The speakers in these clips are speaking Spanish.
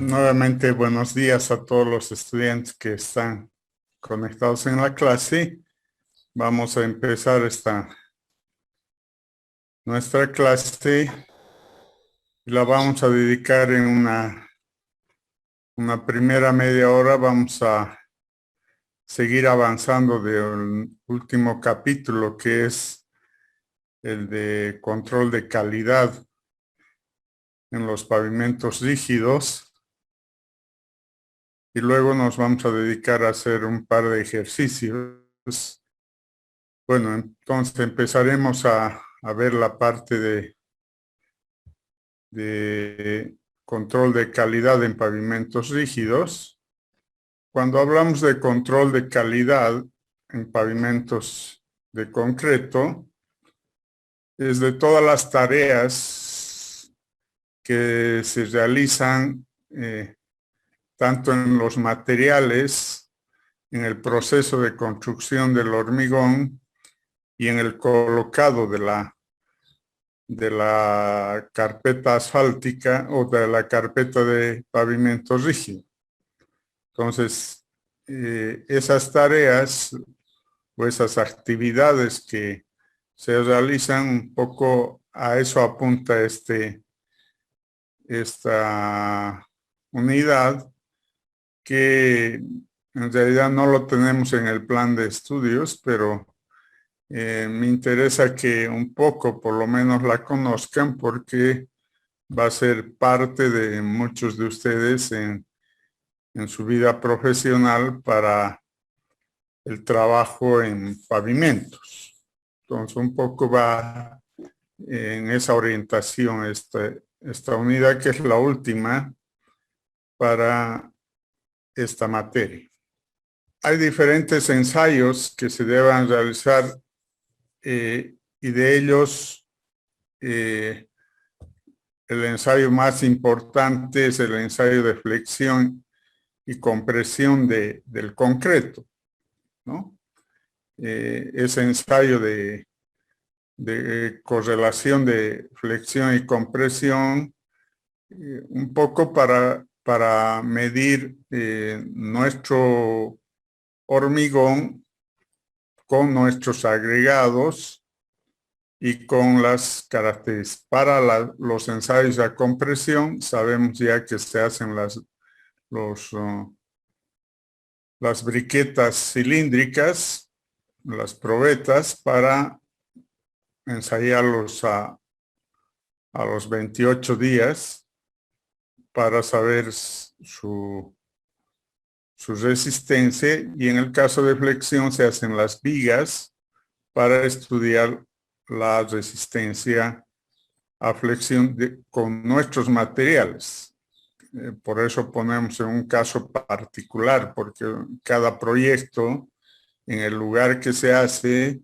Nuevamente, buenos días a todos los estudiantes que están conectados en la clase. Vamos a empezar nuestra clase y la vamos a dedicar en una primera media hora. Vamos a seguir avanzando del último capítulo, que es el de control de calidad en los pavimentos rígidos. Y luego nos vamos a dedicar a hacer un par de ejercicios. Bueno, entonces empezaremos a ver la parte de control de calidad en pavimentos rígidos. Cuando hablamos de control de calidad en pavimentos de concreto, es de todas las tareas que se realizan tanto en los materiales, en el proceso de construcción del hormigón y en el colocado de la carpeta asfáltica o de la carpeta de pavimento rígido. Entonces, esas tareas o esas actividades que se realizan, un poco a eso apunta esta unidad, que en realidad no lo tenemos en el plan de estudios, pero me interesa que un poco por lo menos la conozcan, porque va a ser parte de muchos de ustedes en su vida profesional para el trabajo en pavimentos. Entonces un poco va en esa orientación esta unidad, que es la última para esta materia. Hay diferentes ensayos que se deben realizar y de ellos el ensayo más importante es el ensayo de flexión y compresión del concreto, ¿no? Ese ensayo de correlación de flexión y compresión, un poco para medir nuestro hormigón con nuestros agregados y con las características. Para los ensayos de compresión, sabemos ya que se hacen las briquetas cilíndricas, las probetas, para ensayarlos a los 28 días para saber su resistencia, y en el caso de flexión se hacen las vigas para estudiar la resistencia a flexión con nuestros materiales. Por eso ponemos en un caso particular, porque cada proyecto en el lugar que se hace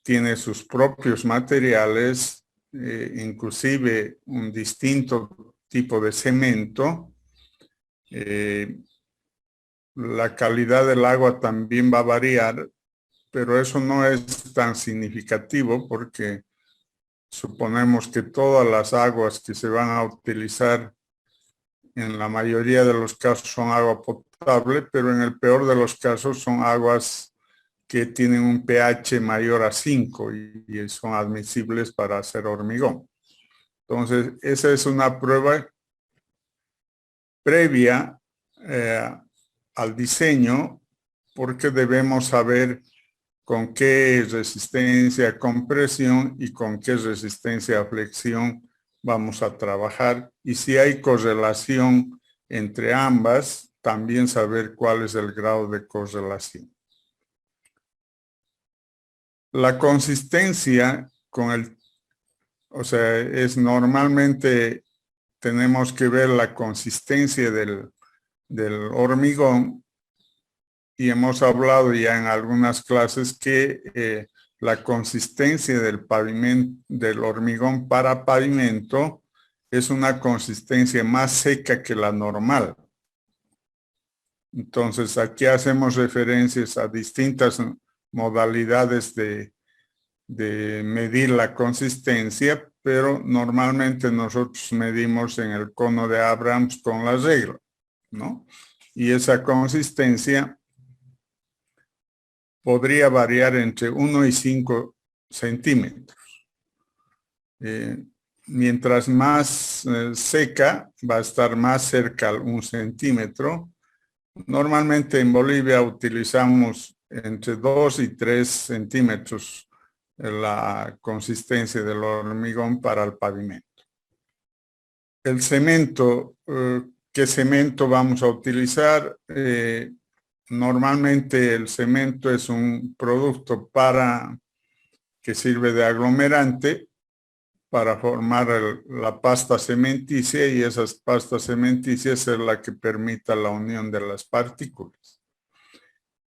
tiene sus propios materiales, inclusive un distinto tipo de cemento. La calidad del agua también va a variar, pero eso no es tan significativo, porque suponemos que todas las aguas que se van a utilizar en la mayoría de los casos son agua potable, pero en el peor de los casos son aguas que tienen un pH mayor a 5 y son admisibles para hacer hormigón. Entonces, esa es una prueba previa al diseño, porque debemos saber con qué resistencia a compresión y con qué resistencia a flexión vamos a trabajar, y si hay correlación entre ambas, también saber cuál es el grado de correlación. La consistencia es normalmente tenemos que ver la consistencia del hormigón, y hemos hablado ya en algunas clases que la consistencia del hormigón para pavimento es una consistencia más seca que la normal. Entonces aquí hacemos referencias a distintas modalidades de medir la consistencia, pero normalmente nosotros medimos en el cono de Abrams con la regla. ¿no? Y esa consistencia podría variar entre 1 y 5 centímetros. Mientras más seca, va a estar más cerca a 1 centímetro. Normalmente en Bolivia utilizamos entre 2 y 3 centímetros la consistencia del hormigón para el pavimento. El cemento, ¿qué cemento vamos a utilizar? Normalmente el cemento es un producto que sirve de aglomerante para formar la pasta cementicia, y esas pastas cementicias es la que permita la unión de las partículas.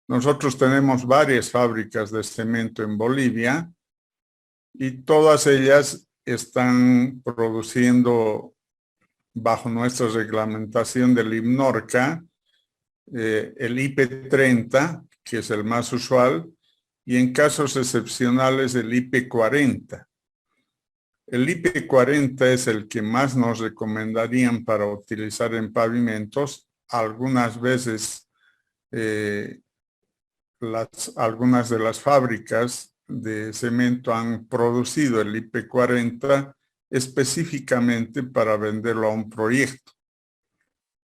Nosotros tenemos varias fábricas de cemento en Bolivia y todas ellas están produciendo bajo nuestra reglamentación del IPNORCA, el IP30, que es el más usual, y en casos excepcionales el IP40. El IP40 es el que más nos recomendarían para utilizar en pavimentos. Algunas veces algunas de las fábricas de cemento han producido el IP40 específicamente para venderlo a un proyecto.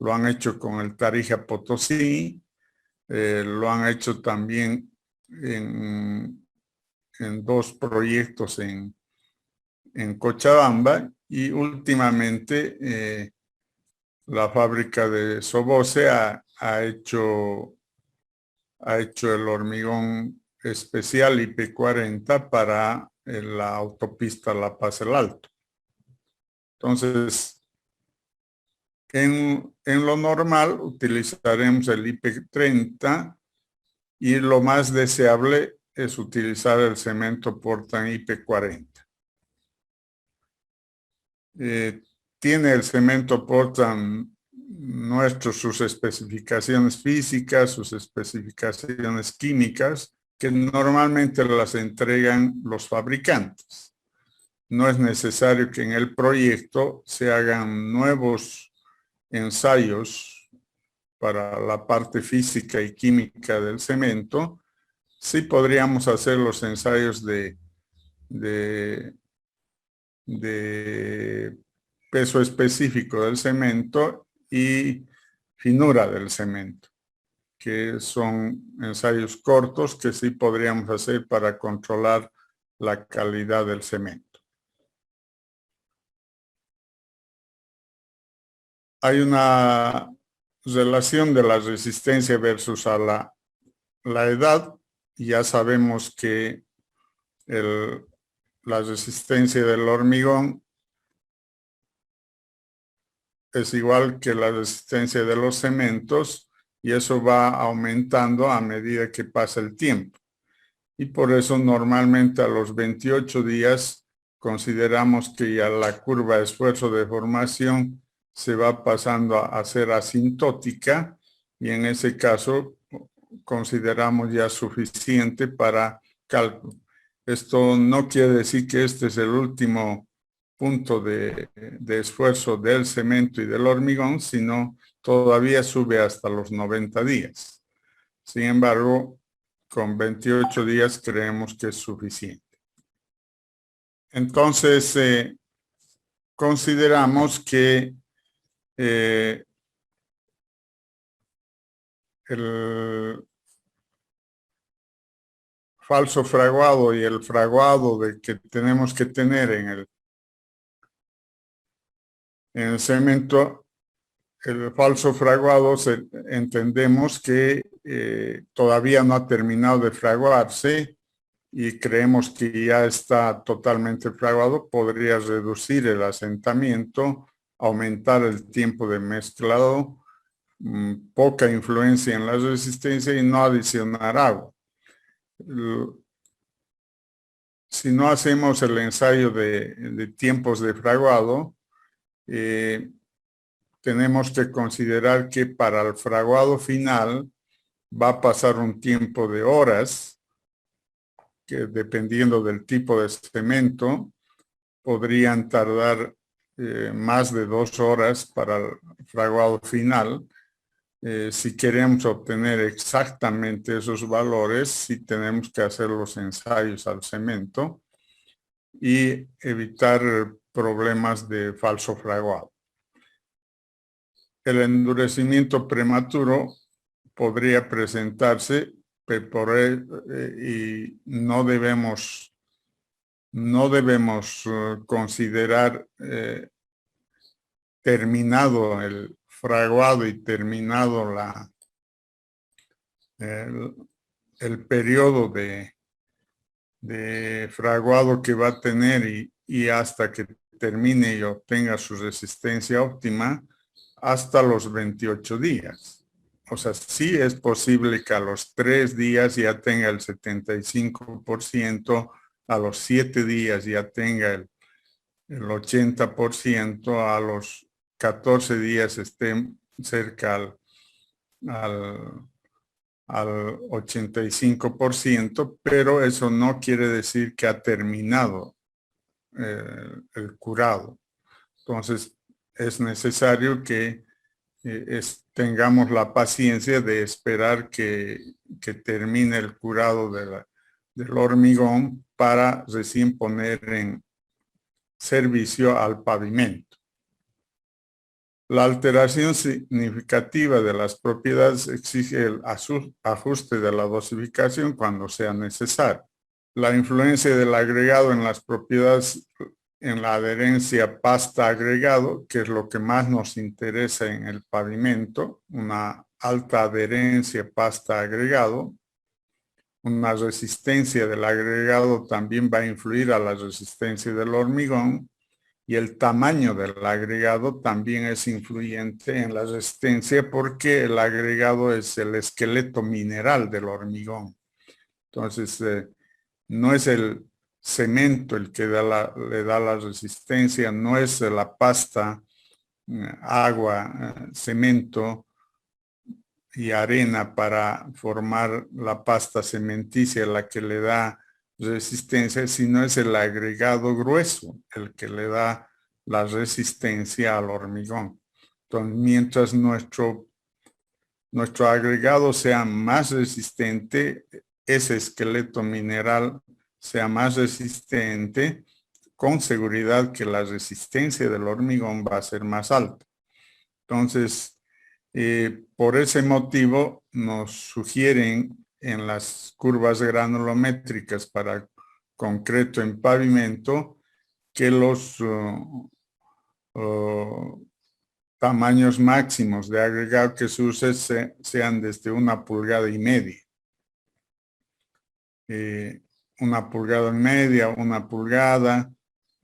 Lo han hecho con el Tarija Potosí, lo han hecho también en 2 proyectos en Cochabamba, y últimamente la fábrica de Soboce ha hecho el hormigón especial IP40 para la autopista La Paz el Alto. Entonces, en lo normal utilizaremos el IP30 y lo más deseable es utilizar el cemento Portland IP40. Tiene el cemento Portland nuestro sus especificaciones físicas, sus especificaciones químicas, que normalmente las entregan los fabricantes. No es necesario que en el proyecto se hagan nuevos ensayos para la parte física y química del cemento. Sí podríamos hacer los ensayos de peso específico del cemento y finura del cemento, que son ensayos cortos que sí podríamos hacer para controlar la calidad del cemento. Hay una relación de la resistencia versus a la edad. Ya sabemos que la resistencia del hormigón es igual que la resistencia de los cementos, y eso va aumentando a medida que pasa el tiempo. Y por eso normalmente a los 28 días consideramos que ya la curva de esfuerzo de formación se va pasando a ser asintótica, y en ese caso consideramos ya suficiente para cálculo. Esto no quiere decir que este es el último punto de esfuerzo del cemento y del hormigón, sino todavía sube hasta los 90 días. Sin embargo, con 28 días creemos que es suficiente. Entonces, consideramos que el falso fraguado y el fraguado que tenemos que tener en el cemento, el falso fraguado entendemos que todavía no ha terminado de fraguarse y creemos que ya está totalmente fraguado. Podría reducir el asentamiento, aumentar el tiempo de mezclado, poca influencia en la resistencia y no adicionar agua. Si no hacemos el ensayo de tiempos de fraguado, tenemos que considerar que para el fraguado final va a pasar un tiempo de horas, que dependiendo del tipo de cemento, podrían tardar más de 2 horas para el fraguado final. si queremos obtener exactamente esos valores, sí tenemos que hacer los ensayos al cemento y evitar problemas de falso fraguado. El endurecimiento prematuro podría presentarse y no debemos considerar terminado el fraguado y terminado el periodo de fraguado que va a tener y hasta que termine y obtenga su resistencia óptima hasta los 28 días. O sea, sí es posible que a los 3 días ya tenga el 75%, a los 7 días ya tenga el 80%, a los 14 días esté cerca al 85%, pero eso no quiere decir que ha terminado el curado. Entonces, es necesario que tengamos la paciencia de esperar que termine el curado del hormigón para recién poner en servicio al pavimento. La alteración significativa de las propiedades exige el ajuste de la dosificación cuando sea necesario. La influencia del agregado en las propiedades en la adherencia pasta-agregado, que es lo que más nos interesa en el pavimento, una alta adherencia pasta-agregado. Una resistencia del agregado también va a influir a la resistencia del hormigón y el tamaño del agregado también es influyente en la resistencia porque el agregado es el esqueleto mineral del hormigón. Entonces, no es el cemento el que le da la resistencia, no es la pasta, agua, cemento y arena para formar la pasta cementicia la que le da resistencia, sino es el agregado grueso el que le da la resistencia al hormigón. Entonces, mientras nuestro agregado sea más resistente, ese esqueleto mineral sea más resistente, con seguridad que la resistencia del hormigón va a ser más alta. Entonces, por ese motivo nos sugieren en las curvas granulométricas para concreto en pavimento que los tamaños máximos de agregado que se use sean desde 1,5 pulgadas. 1,5 pulgadas, 1 pulgada,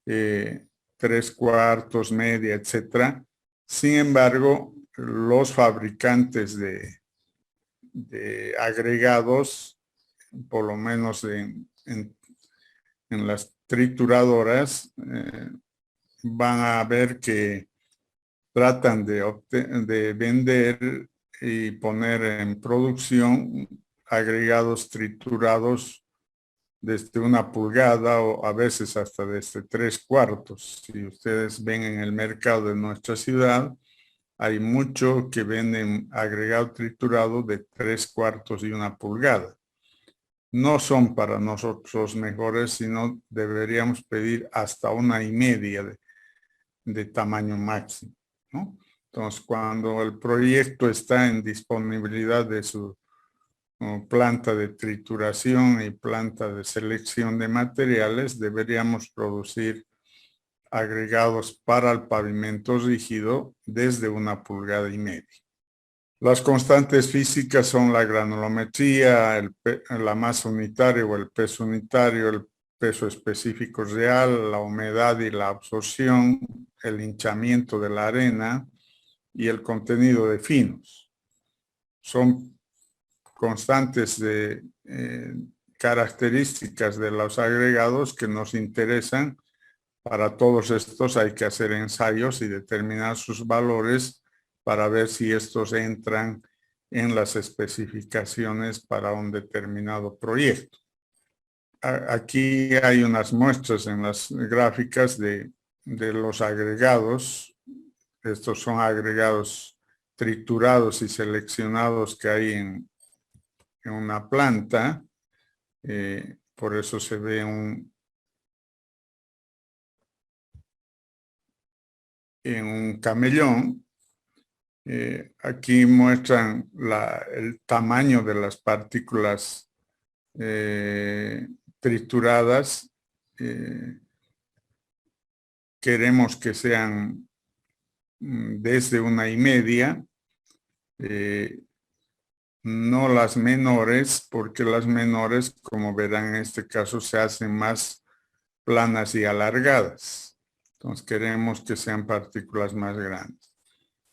3/4, media, etcétera. Sin embargo, los fabricantes de agregados, por lo menos en las trituradoras, van a ver que tratan de vender y poner en producción agregados triturados desde 1 pulgada o a veces hasta desde 3/4. Si ustedes ven en el mercado de nuestra ciudad, hay mucho que venden agregado triturado de 3/4 y 1 pulgada. No son para nosotros mejores, sino deberíamos pedir hasta 1,5 de tamaño máximo, ¿no? Entonces, cuando el proyecto está en disponibilidad de su planta de trituración y planta de selección de materiales, deberíamos producir agregados para el pavimento rígido desde 1,5 pulgadas. Las constantes físicas son la granulometría, la masa unitaria o el peso unitario, el peso específico real, la humedad y la absorción, el hinchamiento de la arena y el contenido de finos. Son constantes de características de los agregados que nos interesan. Para todos estos hay que hacer ensayos y determinar sus valores para ver si estos entran en las especificaciones para un determinado proyecto. Aquí hay unas muestras en las gráficas de los agregados. Estos son agregados triturados y seleccionados que hay en una planta. Por eso se ve en un camellón. Aquí muestran el tamaño de las partículas trituradas. Queremos que sean desde 1,5, no las menores, porque las menores, como verán en este caso, se hacen más planas y alargadas. Entonces queremos que sean partículas más grandes.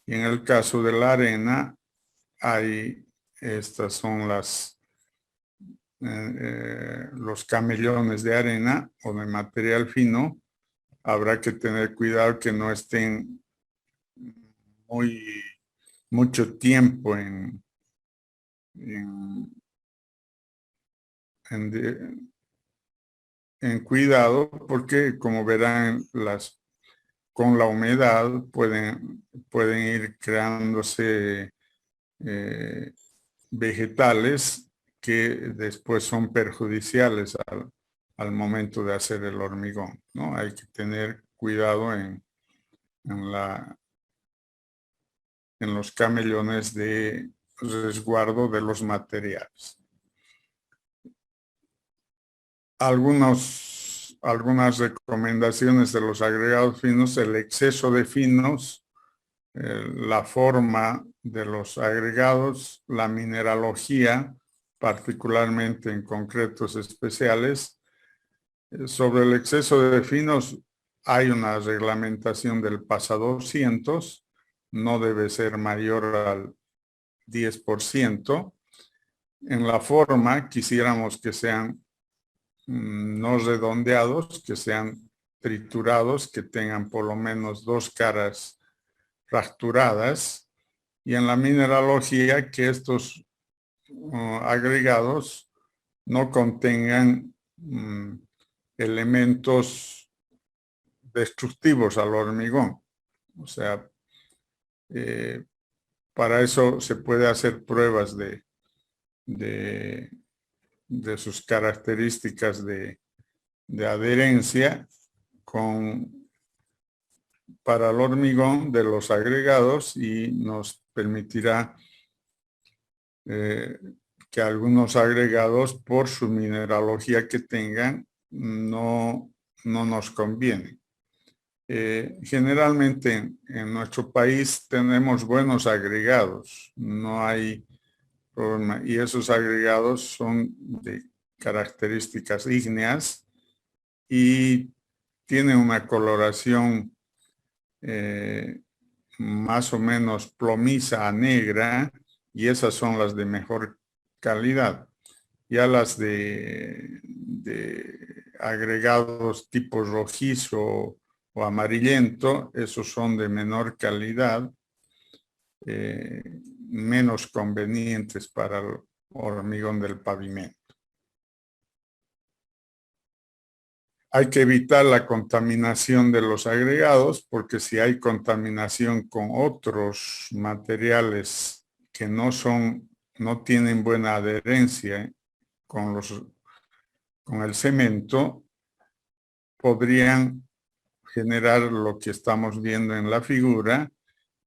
Y en el caso de la arena, estas son los camellones de arena o de material fino. Habrá que tener cuidado que no estén mucho tiempo en cuidado, porque como verán, con la humedad pueden ir creándose vegetales que después son perjudiciales al momento de hacer el hormigón, ¿no? Hay que tener cuidado en los camellones de resguardo de los materiales. Algunas recomendaciones de los agregados finos: el exceso de finos, la forma de los agregados, la mineralogía, particularmente en concretos especiales. Sobre el exceso de finos, hay una reglamentación del PASA 200, no debe ser mayor al 10%. En la forma, quisiéramos que sean no redondeados, que sean triturados, que tengan por lo menos 2 caras fracturadas. Y en la mineralogía, que estos agregados no contengan elementos destructivos al hormigón. O sea, para eso se puede hacer pruebas de sus características de adherencia para el hormigón de los agregados, y nos permitirá que algunos agregados, por su mineralogía que tengan, no nos convienen. Generalmente en nuestro país tenemos buenos agregados, no hay problema, y esos agregados son de características ígneas y tienen una coloración más o menos plomiza a negra, y esas son las de mejor calidad. Ya las de agregados tipo rojizo o amarillento, esos son de menor calidad, menos convenientes para el hormigón del pavimento. Hay que evitar la contaminación de los agregados, porque si hay contaminación con otros materiales que no tienen buena adherencia con el cemento, podrían generar lo que estamos viendo en la figura,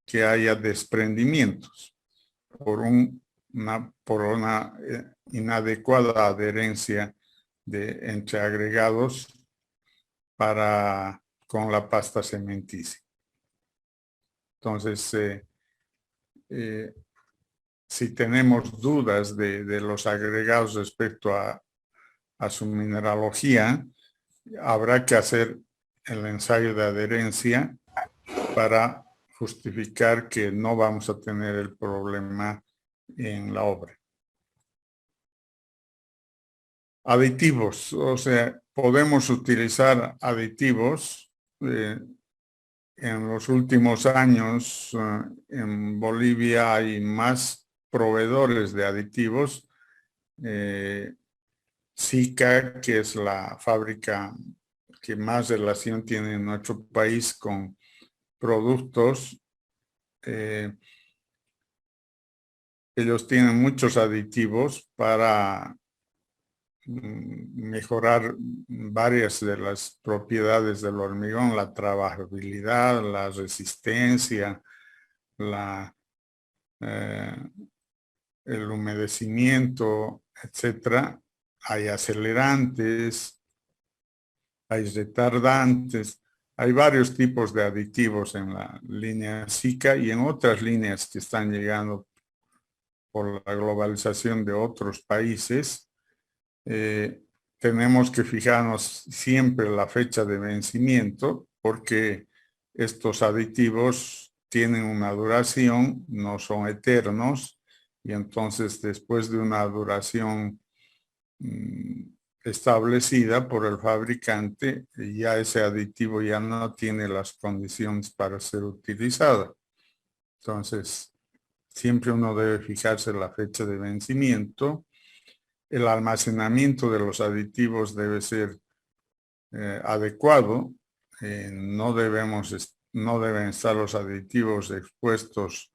que haya desprendimientos por una inadecuada adherencia entre agregados con la pasta cementicia. Entonces, si tenemos dudas de los agregados respecto a su mineralogía, habrá que hacer el ensayo de adherencia para justificar que no vamos a tener el problema en la obra. Aditivos, o sea, podemos utilizar aditivos. En los últimos años, en Bolivia hay más proveedores de aditivos. SICA, que es la fábrica que más relación tiene en nuestro país con productos, ellos tienen muchos aditivos para mejorar varias de las propiedades del hormigón, la trabajabilidad, la resistencia, eh, el humedecimiento, etcétera. Hay acelerantes, hay retardantes, hay varios tipos de aditivos en la línea SICA y en otras líneas que están llegando por la globalización de otros países. Tenemos que fijarnos siempre la fecha de vencimiento porque estos aditivos tienen una duración, no son eternos, y entonces después de una duración establecida por el fabricante, ya ese aditivo ya no tiene las condiciones para ser utilizado. Entonces, siempre uno debe fijarse la fecha de vencimiento. El almacenamiento de los aditivos debe ser adecuado. No deben estar los aditivos expuestos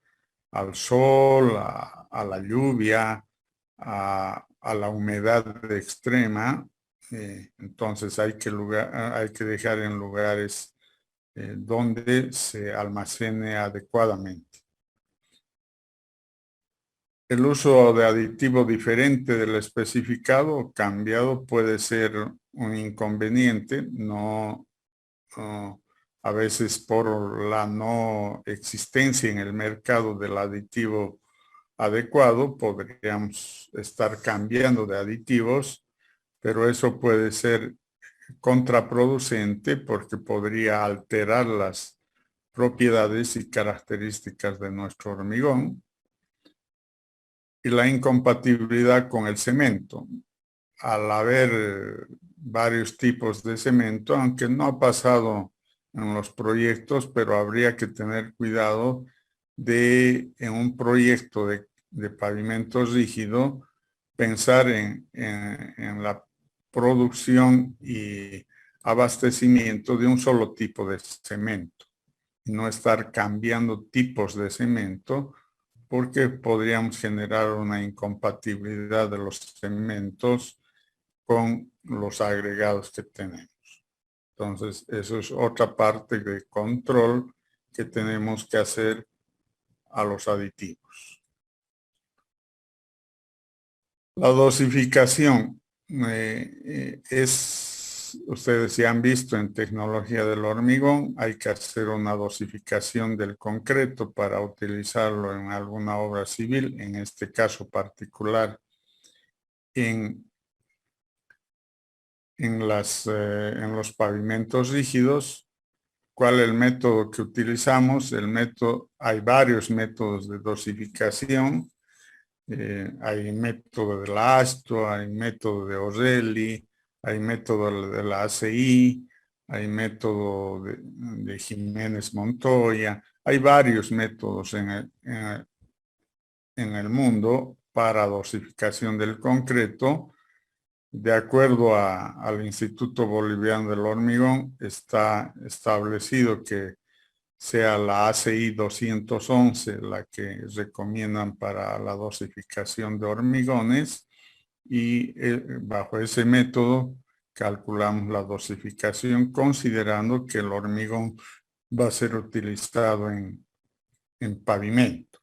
al sol, a la lluvia, a la humedad extrema. Entonces hay que dejar en lugares donde se almacene adecuadamente. El uso de aditivo diferente del especificado o cambiado puede ser un inconveniente, a veces por la no existencia en el mercado del aditivo adecuado, podríamos estar cambiando de aditivos, pero eso puede ser contraproducente porque podría alterar las propiedades y características de nuestro hormigón. Y la incompatibilidad con el cemento. Al haber varios tipos de cemento, aunque no ha pasado en los proyectos, pero habría que tener cuidado en un proyecto de pavimento rígido, pensar en la producción y abastecimiento de un solo tipo de cemento y no estar cambiando tipos de cemento porque podríamos generar una incompatibilidad de los cementos con los agregados que tenemos. Entonces, eso es otra parte de control que tenemos que hacer a los aditivos. La dosificación ustedes ya han visto en tecnología del hormigón, hay que hacer una dosificación del concreto para utilizarlo en alguna obra civil, en este caso particular en los pavimentos rígidos. ¿Cuál es el método que utilizamos? Hay varios métodos de dosificación. Hay método de la ASTO, hay método de Orrelli, hay método de la ACI, hay método de Jiménez Montoya. Hay varios métodos en el mundo para dosificación del concreto. De acuerdo al Instituto Boliviano del Hormigón, está establecido que sea la ACI 211 la que recomiendan para la dosificación de hormigones y bajo ese método calculamos la dosificación considerando que el hormigón va a ser utilizado en pavimento.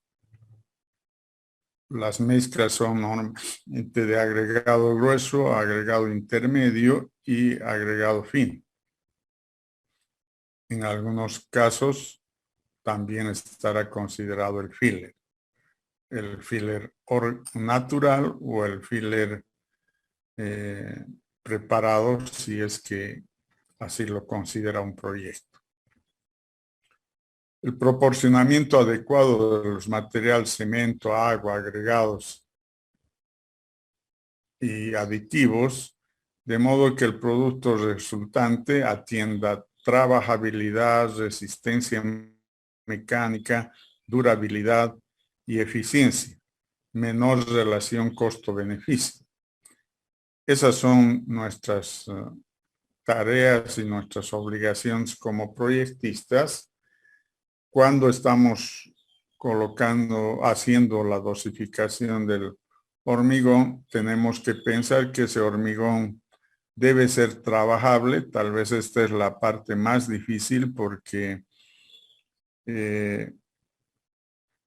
Las mezclas son normalmente de agregado grueso, agregado intermedio y agregado fino. En algunos casos también estará considerado el filler natural o el filler preparado si es que así lo considera un proyecto. El proporcionamiento adecuado de los materiales cemento, agua, agregados y aditivos, de modo que el producto resultante atienda trabajabilidad, resistencia mecánica, durabilidad y eficiencia, menor relación costo-beneficio. Esas son nuestras tareas y nuestras obligaciones como proyectistas cuando estamos haciendo la dosificación del hormigón, tenemos que pensar que ese hormigón debe ser trabajable. Tal vez esta es la parte más difícil porque el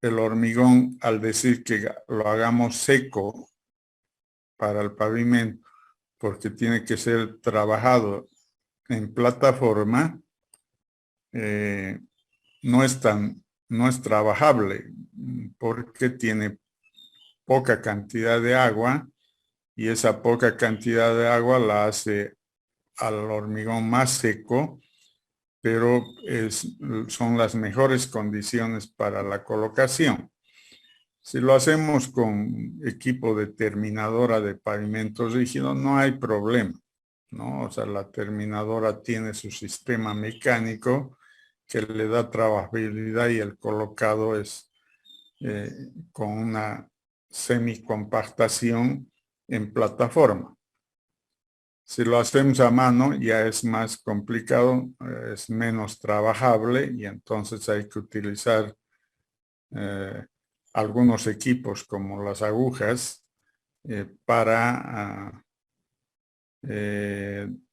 hormigón, al decir que lo hagamos seco para el pavimento, porque tiene que ser trabajado en plataforma, no es trabajable porque tiene poca cantidad de agua y esa poca cantidad de agua la hace al hormigón más seco, pero son las mejores condiciones para la colocación. Si lo hacemos con equipo de terminadora de pavimento rígido, no hay problema, ¿no? O sea, la terminadora tiene su sistema mecánico que le da trabajabilidad y el colocado es con una semicompactación en plataforma. Si lo hacemos a mano ya es más complicado, es menos trabajable y entonces hay que utilizar algunos equipos como las agujas para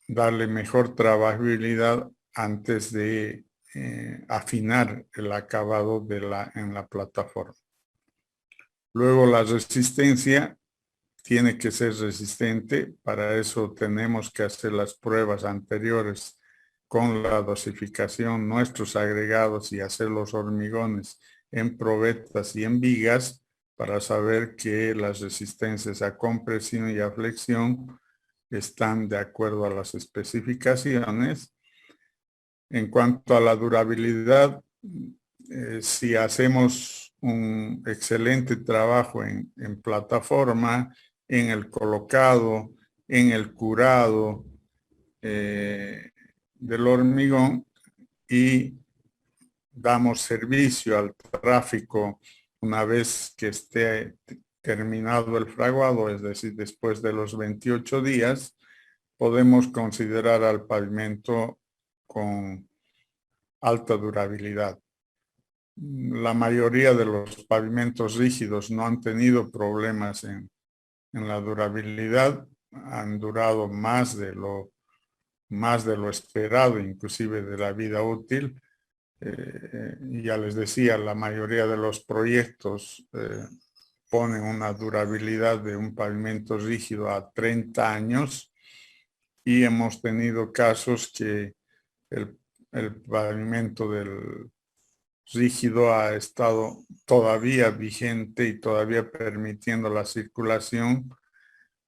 darle mejor trabajabilidad antes de afinar el acabado en la plataforma. Luego la resistencia tiene que ser resistente. Para eso tenemos que hacer las pruebas anteriores con la dosificación, nuestros agregados y hacer los hormigones en probetas y en vigas para saber que las resistencias a compresión y a flexión están de acuerdo a las especificaciones. En cuanto a la durabilidad, si hacemos un excelente trabajo en plataforma, en el colocado, en el curado del hormigón y damos servicio al tráfico una vez que esté terminado el fraguado, es decir, después de los 28 días, podemos considerar al pavimento con alta durabilidad. La mayoría de los pavimentos rígidos no han tenido problemas en la durabilidad, han durado más de lo esperado, inclusive de la vida útil. Ya les decía, la mayoría de los proyectos ponen una durabilidad de un pavimento rígido a 30 años y hemos tenido casos que el pavimento del rígido ha estado todavía vigente y todavía permitiendo la circulación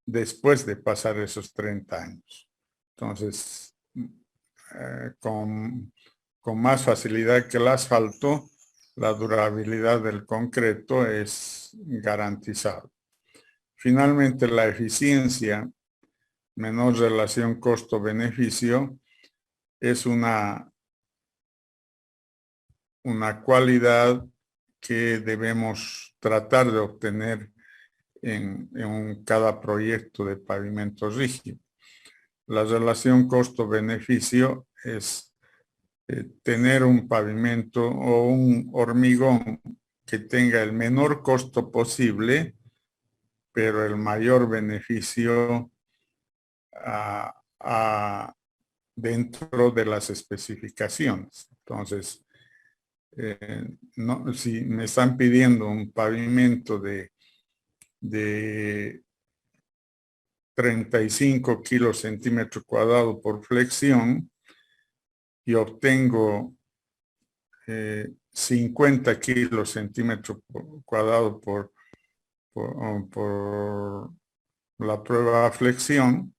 después de pasar esos 30 años. Entonces, con más facilidad que el asfalto, la durabilidad del concreto es garantizada. Finalmente, la eficiencia, menor relación costo-beneficio, es una cualidad que debemos tratar de obtener en cada proyecto de pavimento rígido. La relación costo-beneficio es tener un pavimento o un hormigón que tenga el menor costo posible, pero el mayor beneficio dentro de las especificaciones. Entonces, si me están pidiendo un pavimento de 35 kilos centímetro cuadrado por flexión y obtengo 50 kilos centímetro cuadrado por la prueba de flexión,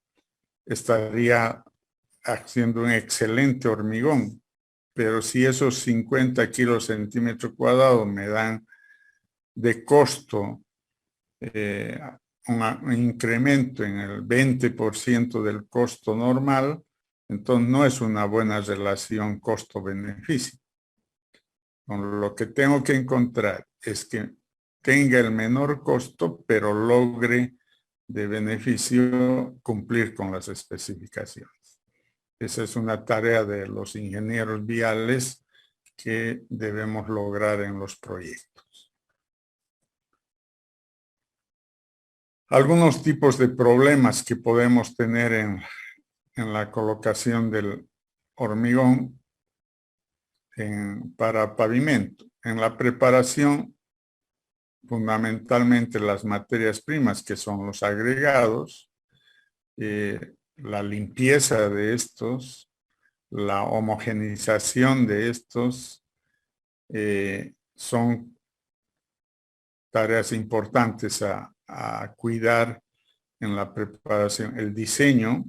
estaría haciendo un excelente hormigón. Pero si esos 50 kilos centímetro cuadrado me dan de costo un incremento en el 20% del costo normal, entonces no es una buena relación costo-beneficio. Lo que tengo que encontrar es que tenga el menor costo, pero logre de beneficio cumplir con las especificaciones. Esa es una tarea de los ingenieros viales que debemos lograr en los proyectos. Algunos tipos de problemas que podemos tener en la colocación del hormigón para pavimento. En la preparación, fundamentalmente las materias primas, que son los agregados, la limpieza de estos, la homogenización de estos, son tareas importantes a cuidar en la preparación. El diseño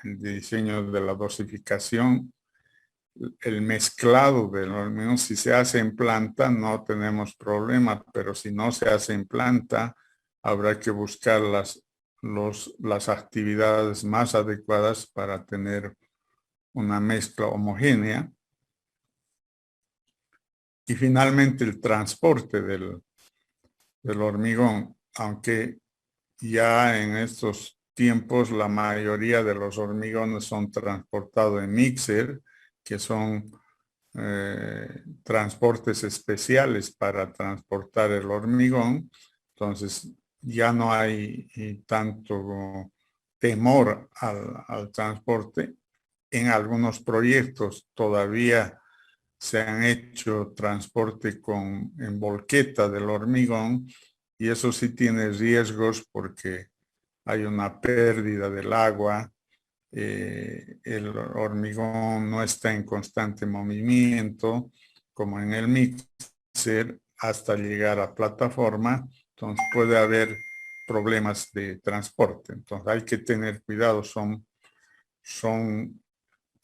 de la dosificación, el mezclado del hormigón. Si se hace en planta no tenemos problema, pero si no se hace en planta habrá que buscar las actividades más adecuadas para tener una mezcla homogénea. Y finalmente el transporte del hormigón, aunque ya en estos tiempos la mayoría de los hormigones son transportados en mixer, que son transportes especiales para transportar el hormigón. Entonces ya no hay tanto temor al transporte. En algunos proyectos todavía se han hecho transporte en volqueta del hormigón, y eso sí tiene riesgos porque hay una pérdida del agua, el hormigón no está en constante movimiento como en el mixer hasta llegar a plataforma, entonces puede haber problemas de transporte. Entonces hay que tener cuidado, son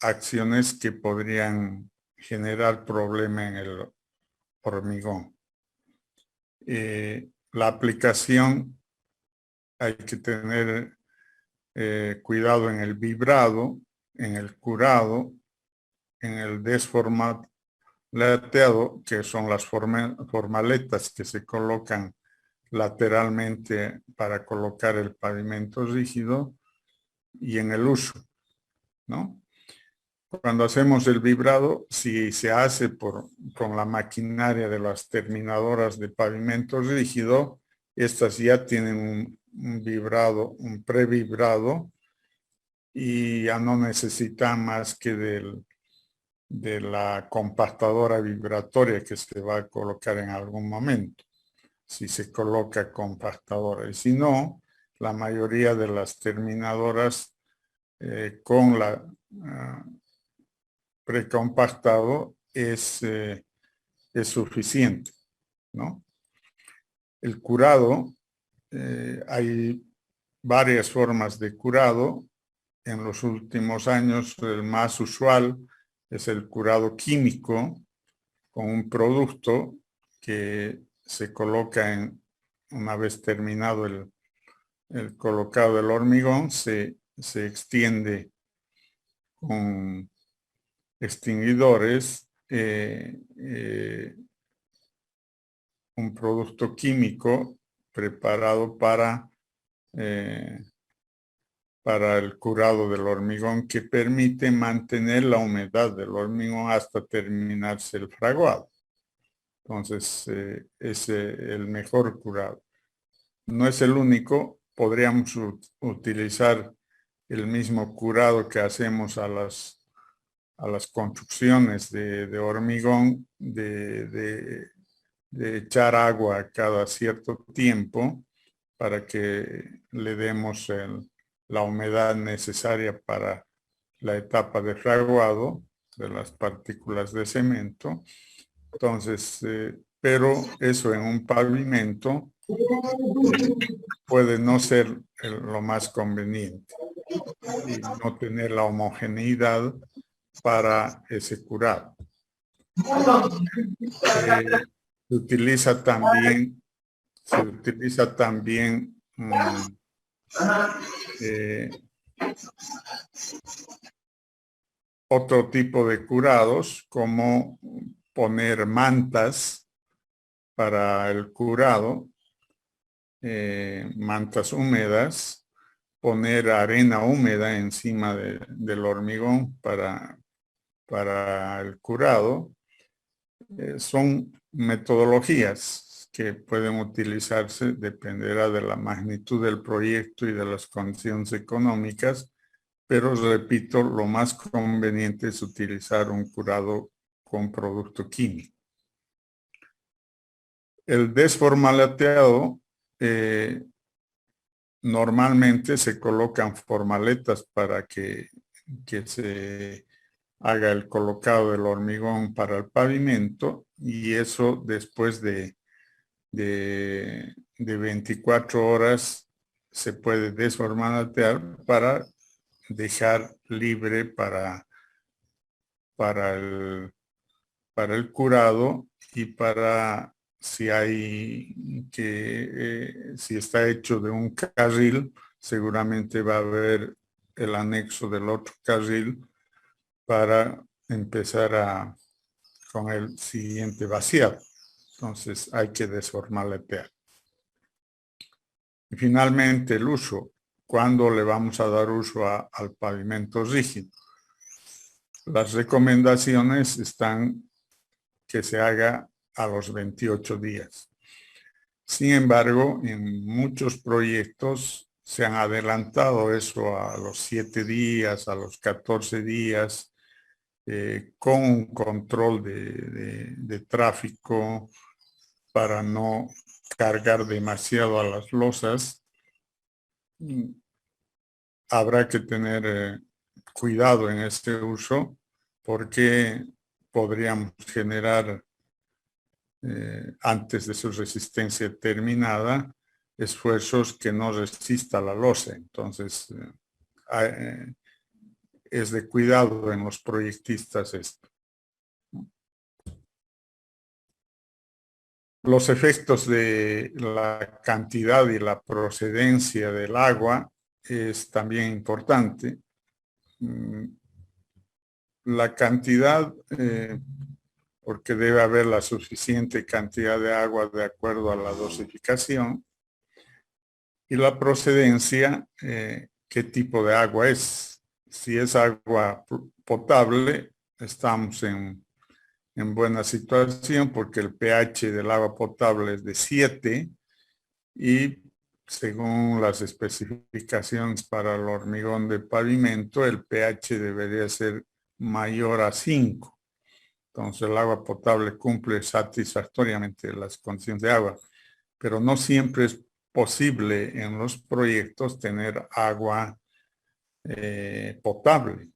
acciones que podrían generar problema en el hormigón. La aplicación, hay que tener cuidado en el vibrado, en el curado, en el desformaleteado, que son las formaletas que se colocan lateralmente para colocar el pavimento rígido, y en el uso, ¿no? Cuando hacemos el vibrado, si se hace con la maquinaria de las terminadoras de pavimento rígido, estas ya tienen un vibrado, un previbrado, y ya no necesitan más que de la compactadora vibratoria que se va a colocar en algún momento, si se coloca compactadora. Y si no, la mayoría de las terminadoras con la precompactado es suficiente, ¿no? El curado, hay varias formas de curado. En los últimos años, el más usual es el curado químico con un producto que se coloca una vez terminado el colocado del hormigón, se extiende con extinguidores, un producto químico preparado para el curado del hormigón, que permite mantener la humedad del hormigón hasta terminarse el fraguado. Entonces, es el mejor curado. No es el único, podríamos utilizar el mismo curado que hacemos a las construcciones de hormigón, de echar agua cada cierto tiempo para que le demos la humedad necesaria para la etapa de fraguado de las partículas de cemento. Entonces, pero eso en un pavimento puede no ser lo más conveniente y no tener la homogeneidad para ese curado. Se utiliza también otro tipo de curados, como poner mantas para el curado, mantas húmedas, poner arena húmeda encima del hormigón para el curado. Son metodologías que pueden utilizarse dependerá de la magnitud del proyecto y de las condiciones económicas, pero repito, lo más conveniente es utilizar un curado con producto químico. El desformaleteado normalmente se colocan formaletas para que se haga el colocado del hormigón para el pavimento, y eso después de 24 horas se puede desformaletear para dejar libre para el curado y para si si está hecho de un carril, seguramente va a haber el anexo del otro carril para empezar con el siguiente vaciado. Entonces hay que desformaletear. Y finalmente el uso. ¿Cuándo le vamos a dar uso al pavimento rígido? Las recomendaciones están que se haga a los 28 días. Sin embargo, en muchos proyectos se han adelantado eso a los 7 días, a los 14 días, con un control de tráfico para no cargar demasiado a las losas. Habrá que tener cuidado en este uso porque podríamos generar antes de su resistencia terminada, esfuerzos que no resista la losa. Entonces, es de cuidado en los proyectistas esto. Los efectos de la cantidad y la procedencia del agua es también importante. La cantidad, porque debe haber la suficiente cantidad de agua de acuerdo a la dosificación. Y la procedencia, ¿qué tipo de agua es? Si es agua potable, estamos en buena situación porque el pH del agua potable es de 7 y según las especificaciones para el hormigón de pavimento, el pH debería ser mayor a 5. Entonces el agua potable cumple satisfactoriamente las condiciones de agua, pero no siempre es posible en los proyectos tener agua potable.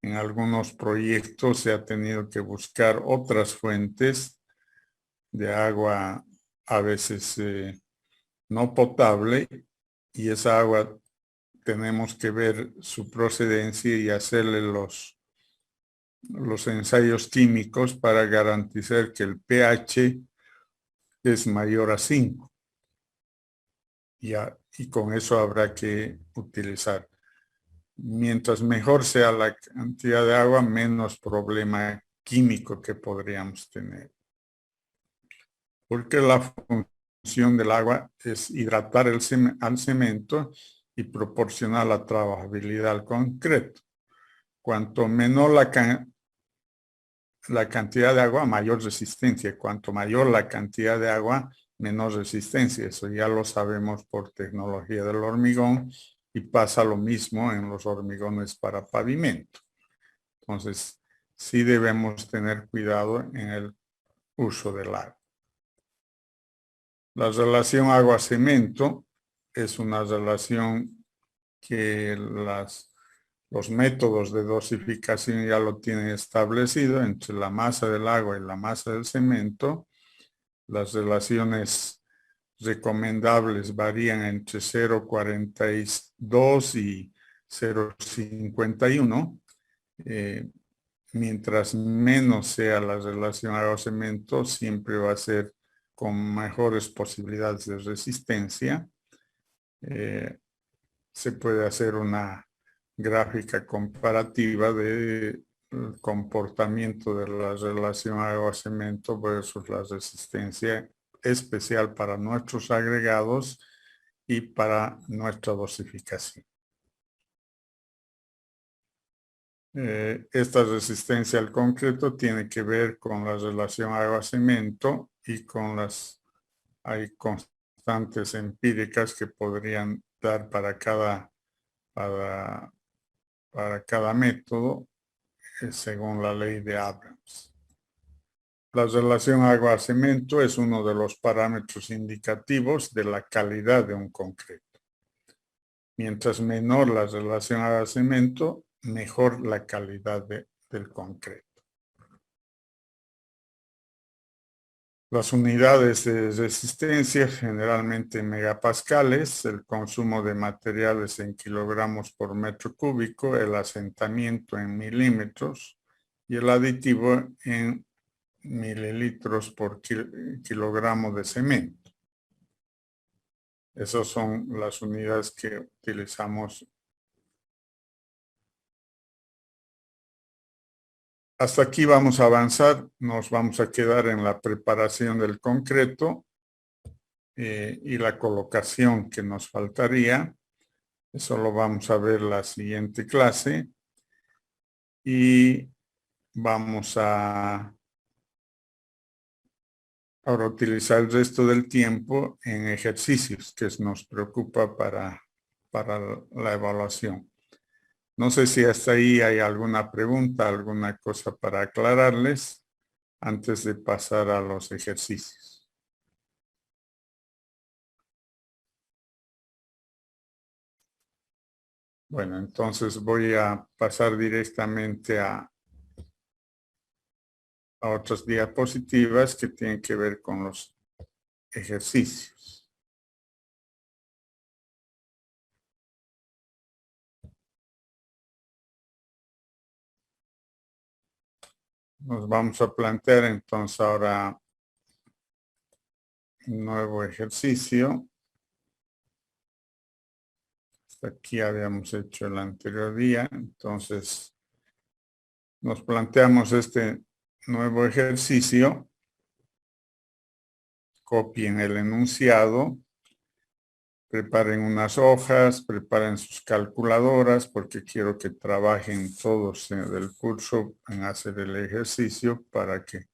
En algunos proyectos se ha tenido que buscar otras fuentes de agua, a veces no potable, y esa agua tenemos que ver su procedencia y hacerle los ensayos químicos para garantizar que el pH es mayor a 5. Y con eso habrá que utilizar. Mientras mejor sea la cantidad de agua, menos problema químico que podríamos tener. Porque la función del agua es hidratar al cemento y proporcionar la trabajabilidad al concreto. Cuanto menor la cantidad de agua, mayor resistencia. Cuanto mayor la cantidad de agua, menor resistencia. Eso ya lo sabemos por tecnología del hormigón y pasa lo mismo en los hormigones para pavimento. Entonces, sí debemos tener cuidado en el uso del agua. La relación agua-cemento es una relación que los métodos de dosificación ya lo tienen establecido entre la masa del agua y la masa del cemento. Las relaciones recomendables varían entre 0,42 y 0,51. Mientras menos sea la relación agua-cemento, siempre va a ser con mejores posibilidades de resistencia. Se puede hacer una gráfica comparativa del comportamiento de la relación agua-cemento versus la resistencia especial para nuestros agregados y para nuestra dosificación. Esta resistencia al concreto tiene que ver con la relación agua-cemento y con las hay constantes empíricas que podrían dar para cada método, según la ley de Abrams. La relación agua-cemento es uno de los parámetros indicativos de la calidad de un concreto. Mientras menor la relación agua-cemento, mejor la calidad del concreto. Las unidades de resistencia, generalmente en megapascales, el consumo de materiales en kilogramos por metro cúbico, el asentamiento en milímetros y el aditivo en mililitros por kilogramo de cemento. Esas son las unidades que utilizamos. Hasta aquí vamos a avanzar, nos vamos a quedar en la preparación del concreto y la colocación que nos faltaría. Eso lo vamos a ver la siguiente clase y vamos a ahora utilizar el resto del tiempo en ejercicios que nos preocupa para la evaluación. No sé si hasta ahí hay alguna pregunta, alguna cosa para aclararles antes de pasar a los ejercicios. Bueno, entonces voy a pasar directamente a otras diapositivas que tienen que ver con los ejercicios. Nos vamos a plantear entonces ahora un nuevo ejercicio. Hasta aquí habíamos hecho el anterior día, entonces nos planteamos este nuevo ejercicio. Copien el enunciado, preparen unas hojas, preparen sus calculadoras, porque quiero que trabajen todos del curso en hacer el ejercicio para que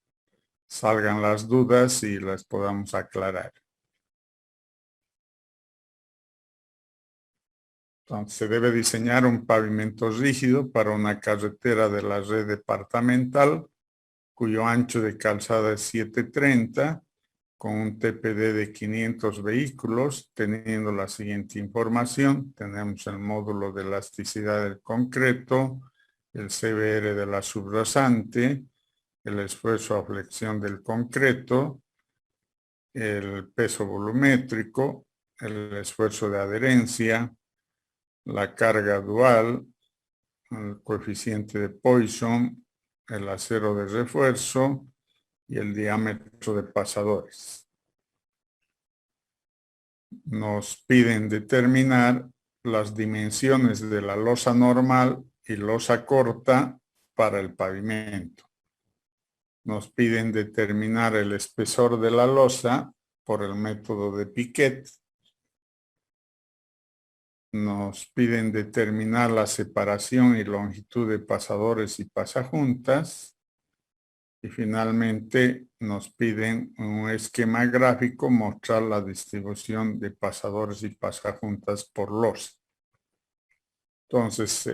salgan las dudas y las podamos aclarar. Entonces, se debe diseñar un pavimento rígido para una carretera de la red departamental, cuyo ancho de calzada es 730, con un TPD de 500 vehículos, teniendo la siguiente información. Tenemos el módulo de elasticidad del concreto, el CBR de la subrasante, el esfuerzo a flexión del concreto, el peso volumétrico, el esfuerzo de adherencia, la carga dual, el coeficiente de Poisson, el acero de refuerzo y el diámetro de pasadores. Nos piden determinar las dimensiones de la losa normal y losa corta para el pavimento. Nos piden determinar el espesor de la losa por el método de Piquet. Nos piden determinar la separación y longitud de pasadores y pasajuntas. Y finalmente nos piden un esquema gráfico, mostrar la distribución de pasadores y pasajuntas por losa. Entonces,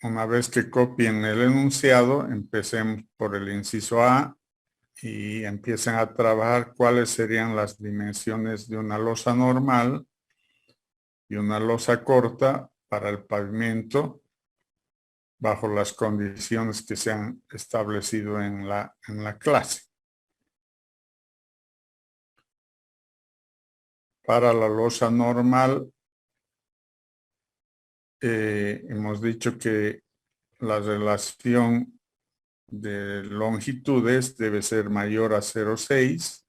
una vez que copien el enunciado, empecemos por el inciso A y empiecen a trabajar cuáles serían las dimensiones de una losa normal y una losa corta para el pavimento bajo las condiciones que se han establecido en la clase. Para la losa normal, hemos dicho que la relación de longitudes debe ser mayor a 0,6.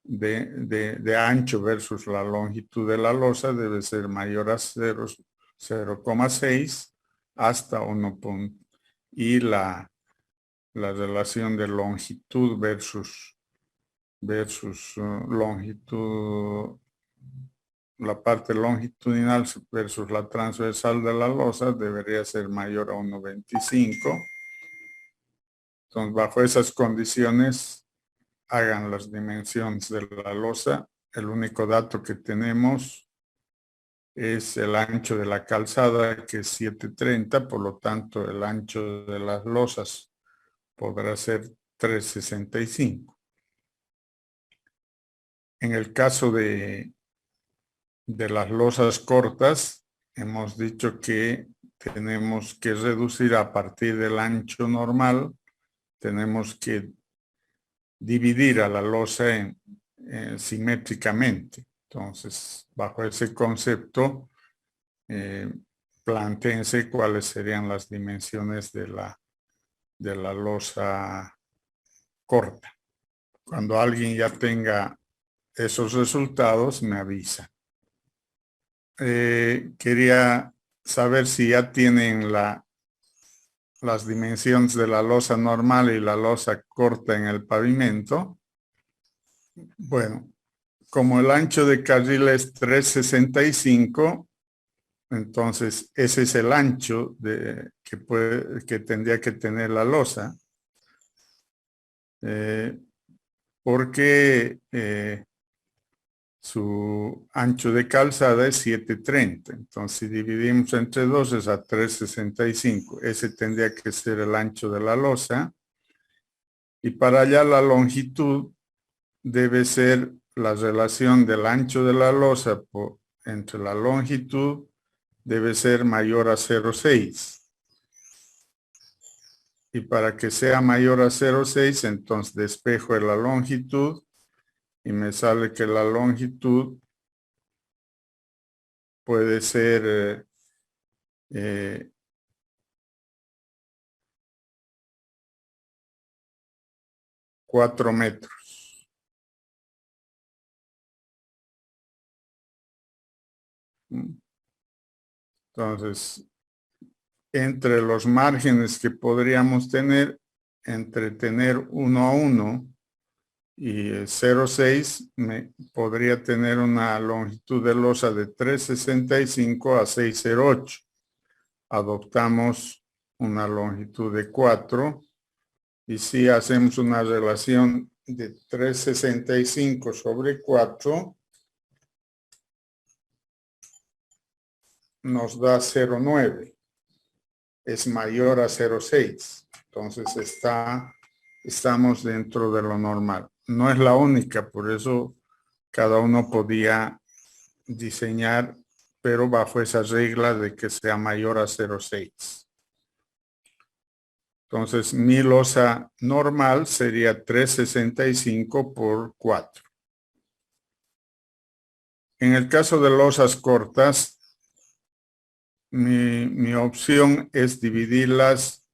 De ancho versus la longitud de la losa debe ser mayor a 0,6 hasta 1 punto. Y la relación de longitud versus longitud, la parte longitudinal versus la transversal de la losa debería ser mayor a 1,25. Entonces, bajo esas condiciones, hagan las dimensiones de la losa. El único dato que tenemos es el ancho de la calzada, que es 730, por lo tanto el ancho de las losas podrá ser 365. En el caso de las losas cortas, hemos dicho que tenemos que reducir a partir del ancho normal, tenemos que dividir a la losa simétricamente. Entonces, bajo ese concepto, plantéense cuáles serían las dimensiones de la losa corta. Cuando alguien ya tenga esos resultados, me avisa. Quería saber si ya tienen las dimensiones de la losa normal y la losa corta en el pavimento. Bueno, como el ancho de carril es 365, entonces ese es el ancho que tendría que tener la losa. Porque su ancho de calzada es 730. Entonces, si dividimos entre 2 es a 365. Ese tendría que ser el ancho de la losa. Y para allá la longitud debe ser la relación del ancho de la losa entre la longitud debe ser mayor a 0,6. Y para que sea mayor a 0,6, entonces despejo de la longitud y me sale que la longitud puede ser 4 metros. Entonces, entre los márgenes que podríamos tener, entre tener 1 a 1 y 0,6, podría tener una longitud de losa de 365 a 608. Adoptamos una longitud de 4 y si hacemos una relación de 365 sobre 4, nos da 0,9. Es mayor a 0,6. Entonces estamos dentro de lo normal. No es la única, por eso cada uno podía diseñar, pero bajo esa regla de que sea mayor a 0,6. Entonces, mi losa normal sería 365 por 4. En el caso de losas cortas, mi opción es dividirlas,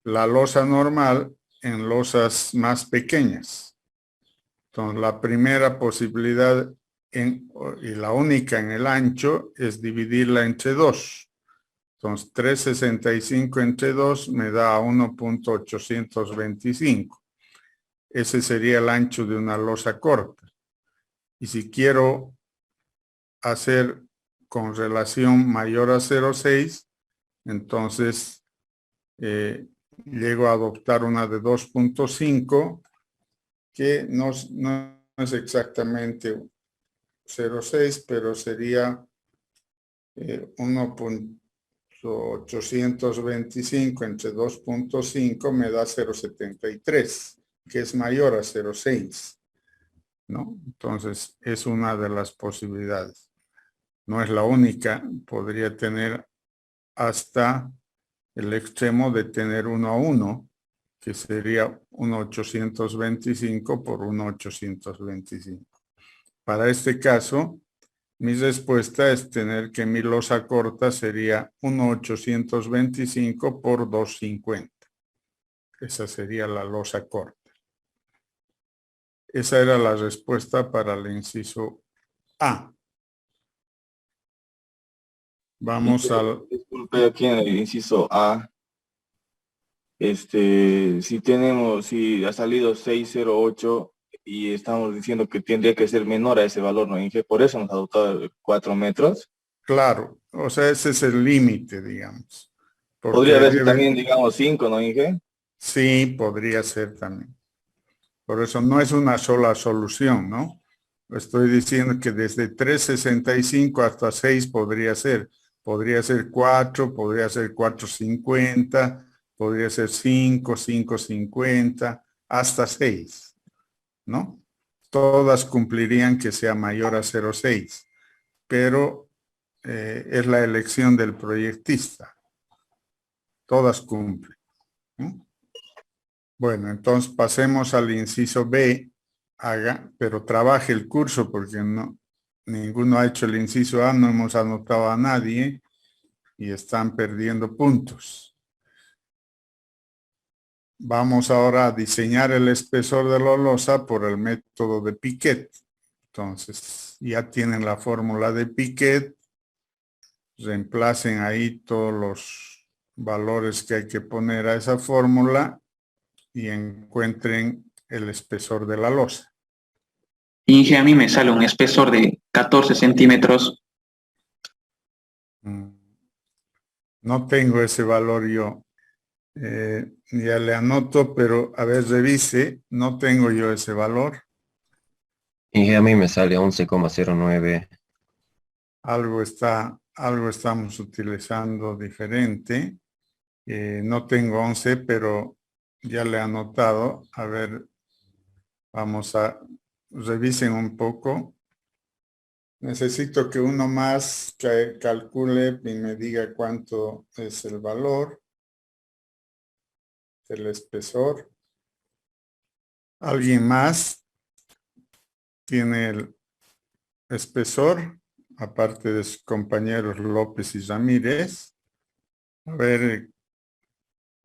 la losa normal, en losas más pequeñas. Entonces, la primera posibilidad y la única en el ancho es dividirla entre 2. Entonces, 365 entre 2 me da 1.825. Ese sería el ancho de una losa corta. Y si quiero hacer con relación mayor a 0,6, entonces llego a adoptar una de 2.5, que no es exactamente 0,6, pero sería 1.825 entre 2.5 me da 0,73, que es mayor a 0,6, ¿no? Entonces, es una de las posibilidades. No es la única, podría tener hasta el extremo de tener 1 a 1, que sería 1.825 por 1.825. Para este caso, mi respuesta es tener que mi losa corta sería 1.825 por 250. Esa sería la losa corta. Esa era la respuesta para el inciso A. Vamos al... Disculpe, aquí en el inciso A, si ha salido 608 y estamos diciendo que tendría que ser menor a ese valor, ¿no, Inge? Por eso hemos adoptado 4 metros. Claro, o sea, ese es el límite, digamos. Podría Porque verse también, digamos, 5, ¿no, Inge? sí, podría ser también. Por eso no es una sola solución, ¿no? Estoy diciendo que desde 3.65 hasta 6 podría ser. Podría ser 4, podría ser 4.50, podría ser 5, 5.50, hasta 6, ¿no? Todas cumplirían que sea mayor a 0.6, pero es la elección del proyectista. Todas cumplen, ¿no? Bueno, entonces pasemos al inciso B, pero trabaje el curso porque ninguno ha hecho el inciso A, no hemos anotado a nadie y están perdiendo puntos. Vamos ahora a diseñar el espesor de la losa por el método de Piquet. Entonces, ya tienen la fórmula de Piquet. Reemplacen ahí todos los valores que hay que poner a esa fórmula y encuentren el espesor de la losa. Inge, a mí me sale un espesor de 14 centímetros. No tengo ese valor yo. Ya le anoto, pero a ver, revise. No tengo yo ese valor. Y a mí me sale 11,09. Algo estamos utilizando diferente. No tengo 11, pero ya le he anotado. A ver, vamos a revisen un poco. Necesito que uno más calcule y me diga cuánto es el valor del espesor. ¿Alguien más tiene el espesor? Aparte de sus compañeros López y Ramírez. A ver,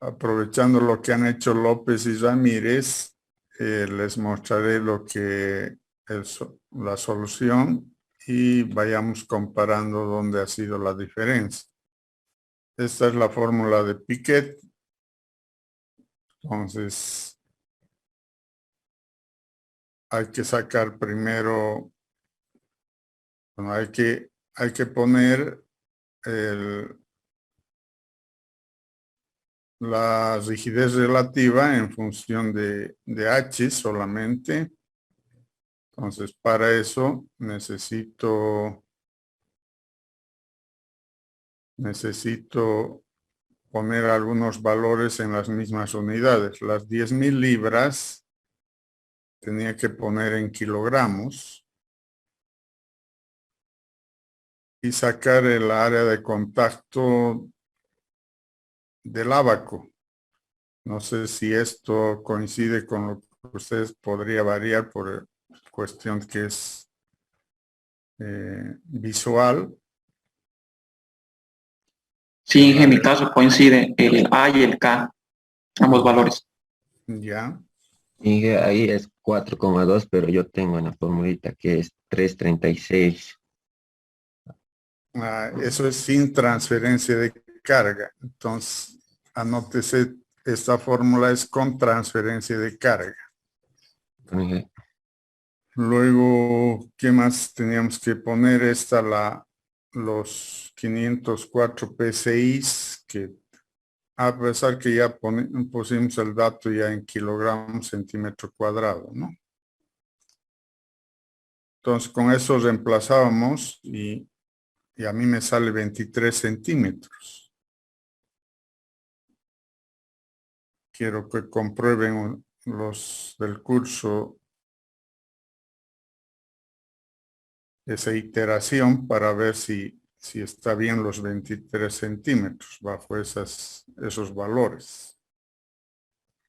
aprovechando lo que han hecho López y Ramírez, les mostraré lo que es la solución y vayamos comparando dónde ha sido la diferencia. Esta es la fórmula de Piquet. Entonces, hay que sacar primero, bueno, hay que poner la rigidez relativa en función de H solamente. Entonces, para eso necesito poner algunos valores en las mismas unidades. Las 10.000 libras tenía que poner en kilogramos y sacar el área de contacto del ábaco. No sé si esto coincide con lo que ustedes podría variar por cuestión que es visual. Sí, Inge, en mi caso coincide el A y el K, ambos valores. Ya. Y ahí es 4,2, pero yo tengo en la formulita que es 3,36. Eso es sin transferencia de carga. Entonces, anótese, esta fórmula es con transferencia de carga. Luego, ¿qué más teníamos que poner? Los 504 PCIs, que a pesar que ya pusimos el dato ya en kilogramos centímetro cuadrado, ¿no? Entonces, con eso reemplazábamos y a mí me sale 23 centímetros. Quiero que comprueben los del curso esa iteración para ver si está bien los 23 centímetros bajo esos valores.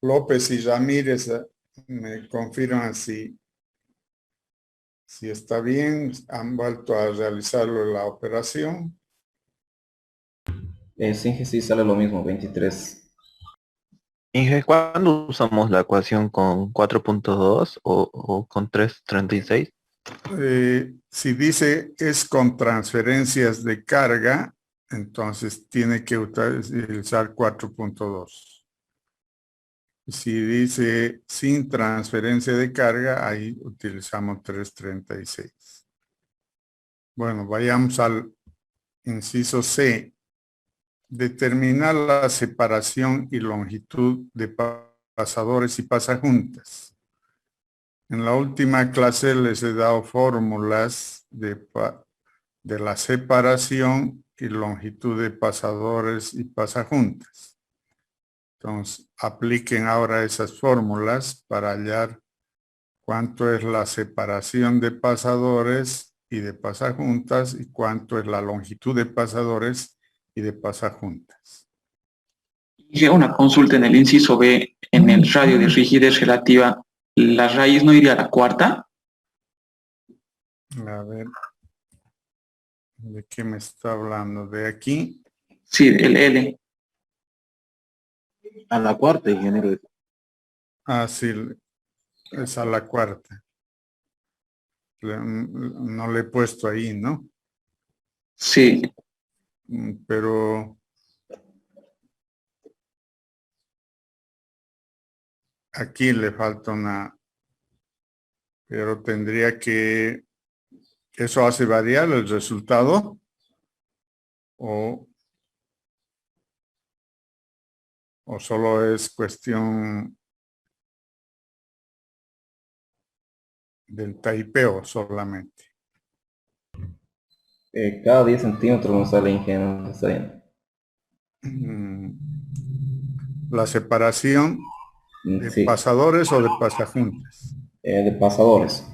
López y Ramírez me confirman si está bien, han vuelto a realizarlo la operación. Sí, sí, sale lo mismo, 23. Inge, ¿cuándo usamos la ecuación con 4.2 o con 3.36? Si dice es con transferencias de carga, entonces tiene que utilizar 4.2. Si dice sin transferencia de carga, ahí utilizamos 3.36. Bueno, vayamos al inciso C. Determinar la separación y longitud de pasadores y pasajuntas. En la última clase les he dado fórmulas de la separación y longitud de pasadores y pasajuntas. Entonces, apliquen ahora esas fórmulas para hallar cuánto es la separación de pasadores y de pasajuntas y cuánto es la longitud de pasadores y de pasajuntas. Hice una consulta en el inciso B, en el radio de rigidez relativa, ¿la raíz no iría a la cuarta? A ver, ¿de qué me está hablando? ¿De aquí? Sí, el L. A la cuarta, ingeniero. Ah, sí, es a la cuarta. No le he puesto ahí, ¿no? Sí, Pero aquí le falta una, pero tendría que, ¿eso hace variar el resultado? ¿O solo es cuestión del taipeo solamente? Cada 10 centímetros me sale ingeniero. Está bien. La separación de Sí, pasadores o de pasajuntas. de pasadores.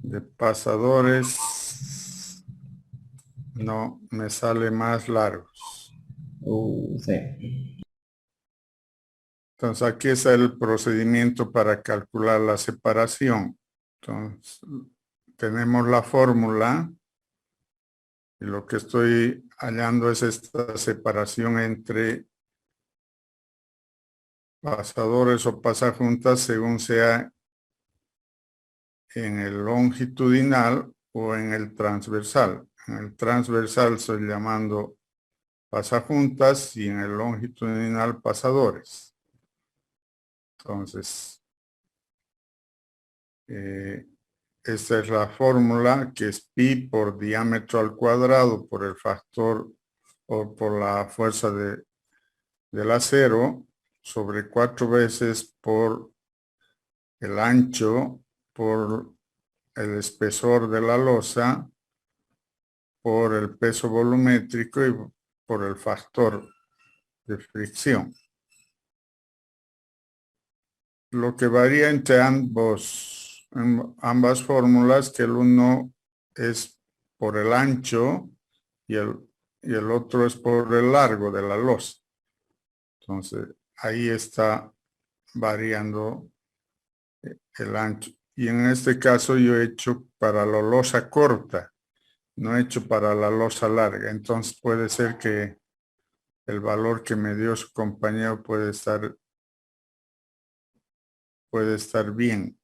De pasadores no me sale más largos. Sí. Entonces aquí está el procedimiento para calcular la separación. Entonces tenemos la fórmula y lo que estoy hallando es esta separación entre pasadores o pasajuntas según sea en el longitudinal o en el transversal. En el transversal estoy llamando pasajuntas y en el longitudinal pasadores. Entonces, esta es la fórmula que es pi por diámetro al cuadrado por el factor o por la fuerza del acero sobre 4 veces por el ancho por el espesor de la losa por el peso volumétrico y por el factor de fricción. Lo que varía entre ambas fórmulas, que el uno es por el ancho y el otro es por el largo de la losa. Entonces, ahí está variando el ancho. Y en este caso yo he hecho para la losa corta, no he hecho para la losa larga. Entonces puede ser que el valor que me dio su compañero puede estar bien.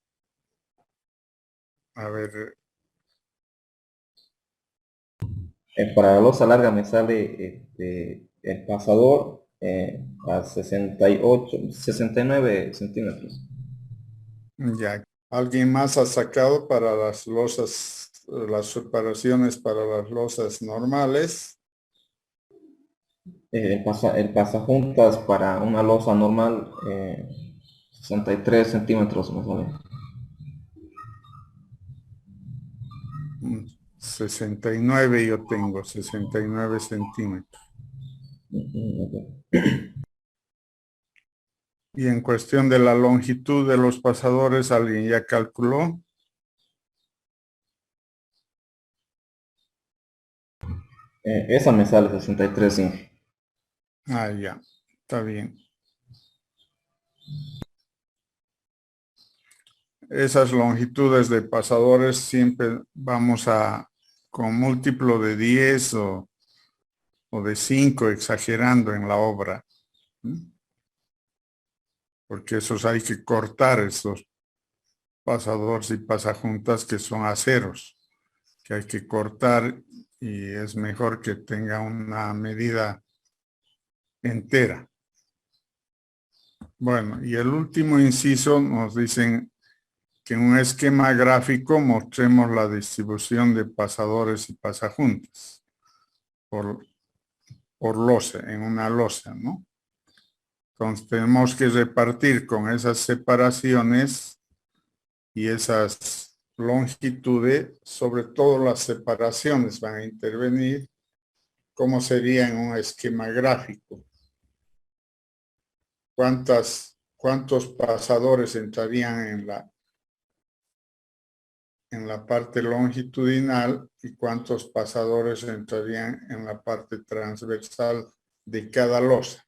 A ver. Para la losa larga me sale el pasador a 69 centímetros. Ya. ¿Alguien más ha sacado para las losas, las separaciones para las losas normales? El pasajuntas para una losa normal, 63 centímetros más o menos. 69 yo tengo, 69 centímetros. Y en cuestión de la longitud de los pasadores, ¿alguien ya calculó? Esa me sale 63, sí. Ah, ya, está bien. Esas longitudes de pasadores siempre vamos con múltiplo de 10 o de 5 exagerando en la obra. Porque esos hay que cortar, esos pasadores y pasajuntas que son aceros, que hay que cortar y es mejor que tenga una medida entera. Bueno, y el último inciso nos dicen que en un esquema gráfico mostremos la distribución de pasadores y pasajuntas por losa, en una losa, ¿no? Entonces tenemos que repartir con esas separaciones y esas longitudes, sobre todo las separaciones van a intervenir, como sería en un esquema gráfico. ¿Cuántos pasadores entrarían en la parte longitudinal y cuántos pasadores entrarían en la parte transversal de cada losa?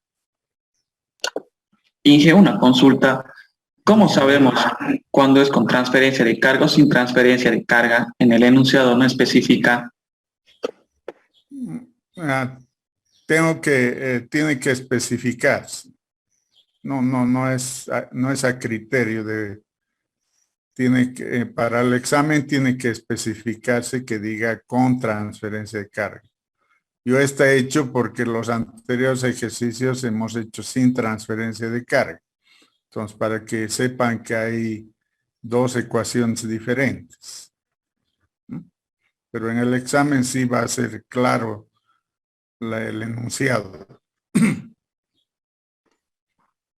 Inge, una consulta. ¿Cómo sabemos cuándo es con transferencia de carga o sin transferencia de carga? En el enunciado no especifica. Ah, tiene que especificarse. No es a criterio para el examen tiene que especificarse que diga con transferencia de carga. Yo está hecho porque los anteriores ejercicios hemos hecho sin transferencia de carga. Entonces, para que sepan que hay dos ecuaciones diferentes. Pero en el examen sí va a ser claro el enunciado.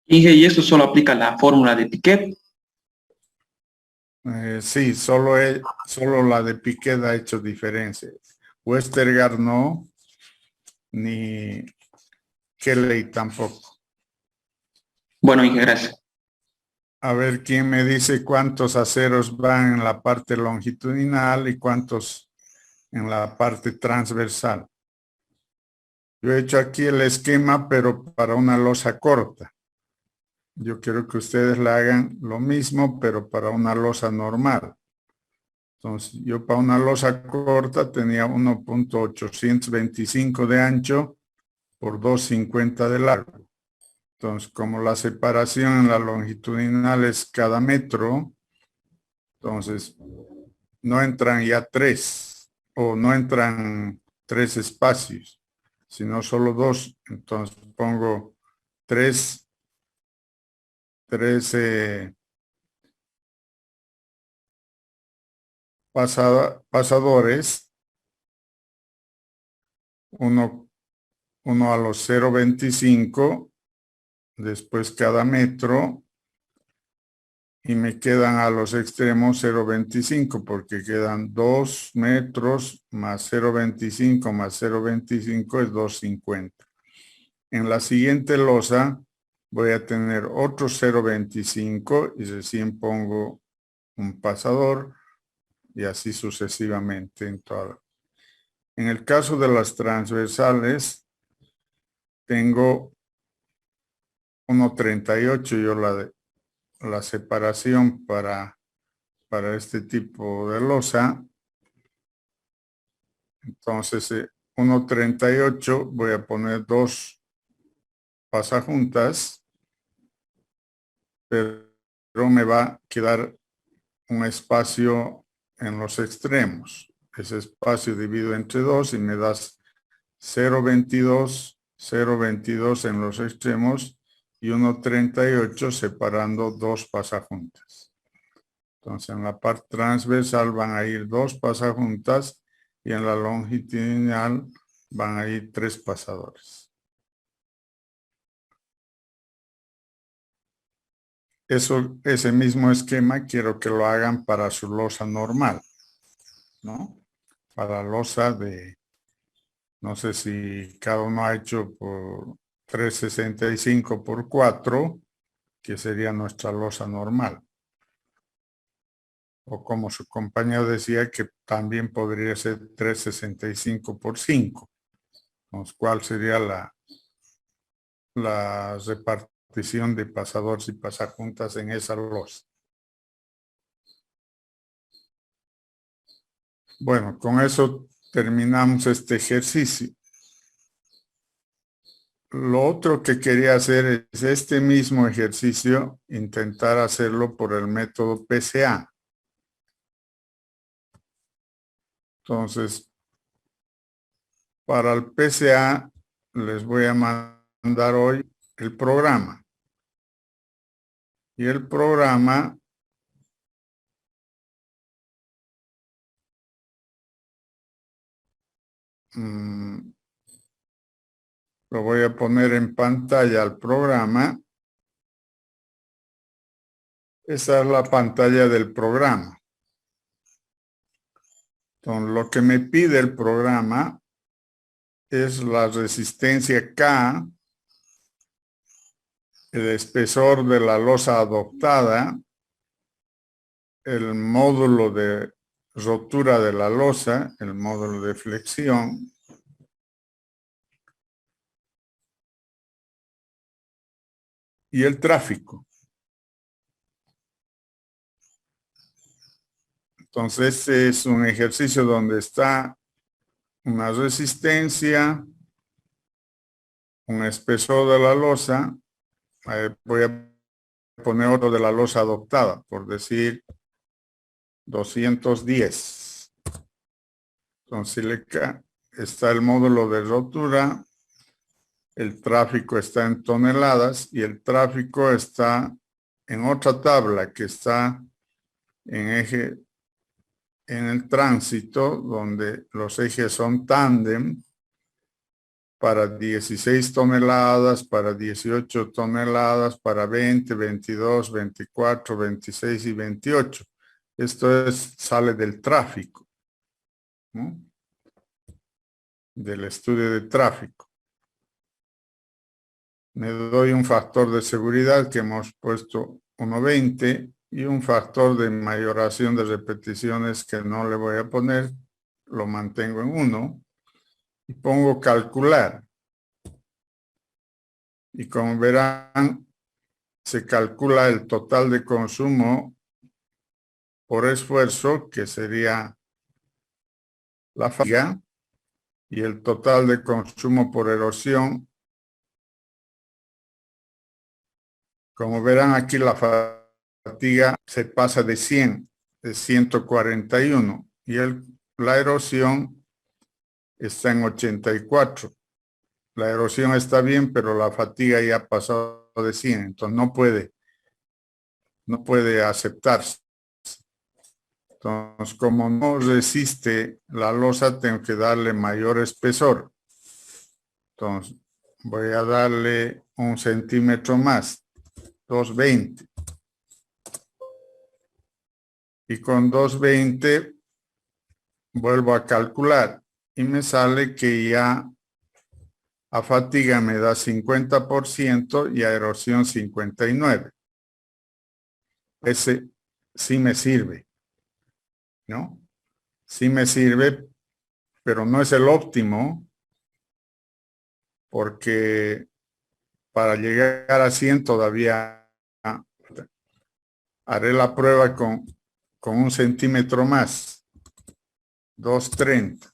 Inge, ¿y eso solo aplica la fórmula de Piquet? Sí, solo la de Piquet ha hecho diferencia. Westergaard no, ni Kelly tampoco. Bueno, Inge, gracias. A ver, ¿quién me dice cuántos aceros van en la parte longitudinal y cuántos en la parte transversal? Yo he hecho aquí el esquema, pero para una losa corta. Yo quiero que ustedes le hagan lo mismo, pero para una losa normal. Entonces, yo para una losa corta tenía 1.825 de ancho por 2.50 de largo. Entonces, como la separación en la longitudinal es cada metro, entonces no entran ya tres, o no entran tres espacios, sino solo dos. Entonces pongo tres pasadores, uno a los 0.25, después cada metro, y me quedan a los extremos 0.25 porque quedan 2 metros más 0.25 más 0.25 es 2.50. En la siguiente losa voy a tener otro 0.25 y recién pongo un pasador y así sucesivamente en toda. En el caso de las transversales tengo 1.38 yo la separación para este tipo de losa. Entonces, 1.38 voy a poner dos pasajuntas, pero me va a quedar un espacio en los extremos. Ese espacio divido entre 2 y me das 0.22, 0.22 en los extremos y 1.38 separando dos pasajuntas. Entonces, en la parte transversal van a ir dos pasajuntas y en la longitudinal van a ir tres pasadores. Ese mismo esquema quiero que lo hagan para su losa normal, ¿no? Para losa de, no sé si cada uno ha hecho por 365 por 4, que sería nuestra losa normal. O como su compañero decía, que también podría ser 365 por 5. Entonces, ¿cuál sería la repartición de pasadores y pasajuntas en esa losa? Bueno, con eso terminamos este ejercicio. Lo otro que quería hacer es este mismo ejercicio, intentar hacerlo por el método PCA. Entonces, para el PCA les voy a mandar hoy el programa. Y el programa Lo voy a poner en pantalla al programa. Esa es la pantalla del programa. Entonces, lo que me pide el programa es la resistencia K, el espesor de la losa adoptada, el módulo de rotura de la losa, el módulo de flexión, y el tráfico. Entonces, este es un ejercicio donde está una resistencia, un espesor de la losa. Voy a poner otro de la losa adoptada, por decir 210. Entonces, está el módulo de rotura, el tráfico está en toneladas y el tráfico está en otra tabla que está en el tránsito, donde los ejes son tándem, para 16 toneladas, para 18 toneladas, para 20, 22, 24, 26 y 28. Esto sale del tráfico, ¿no? Del estudio de tráfico. Me doy un factor de seguridad que hemos puesto 1.20 y un factor de mayoración de repeticiones que no le voy a poner, lo mantengo en 1 y pongo calcular. Y como verán, se calcula el total de consumo por esfuerzo, que sería la fatiga, y el total de consumo por erosión. Como verán aquí, la fatiga se pasa de 100, de 141, y la erosión está en 84. La erosión está bien, pero la fatiga ya pasó de 100, entonces no puede aceptarse. Entonces, como no resiste la losa, tengo que darle mayor espesor. Entonces, voy a darle 1 centímetro más, 220. Y con 220 vuelvo a calcular y me sale que ya a fatiga me da 50% y a erosión 59%. Ese sí me sirve, ¿no? Sí me sirve, pero no es el óptimo, porque para llegar a 100 todavía haré la prueba con 1 centímetro más, 230.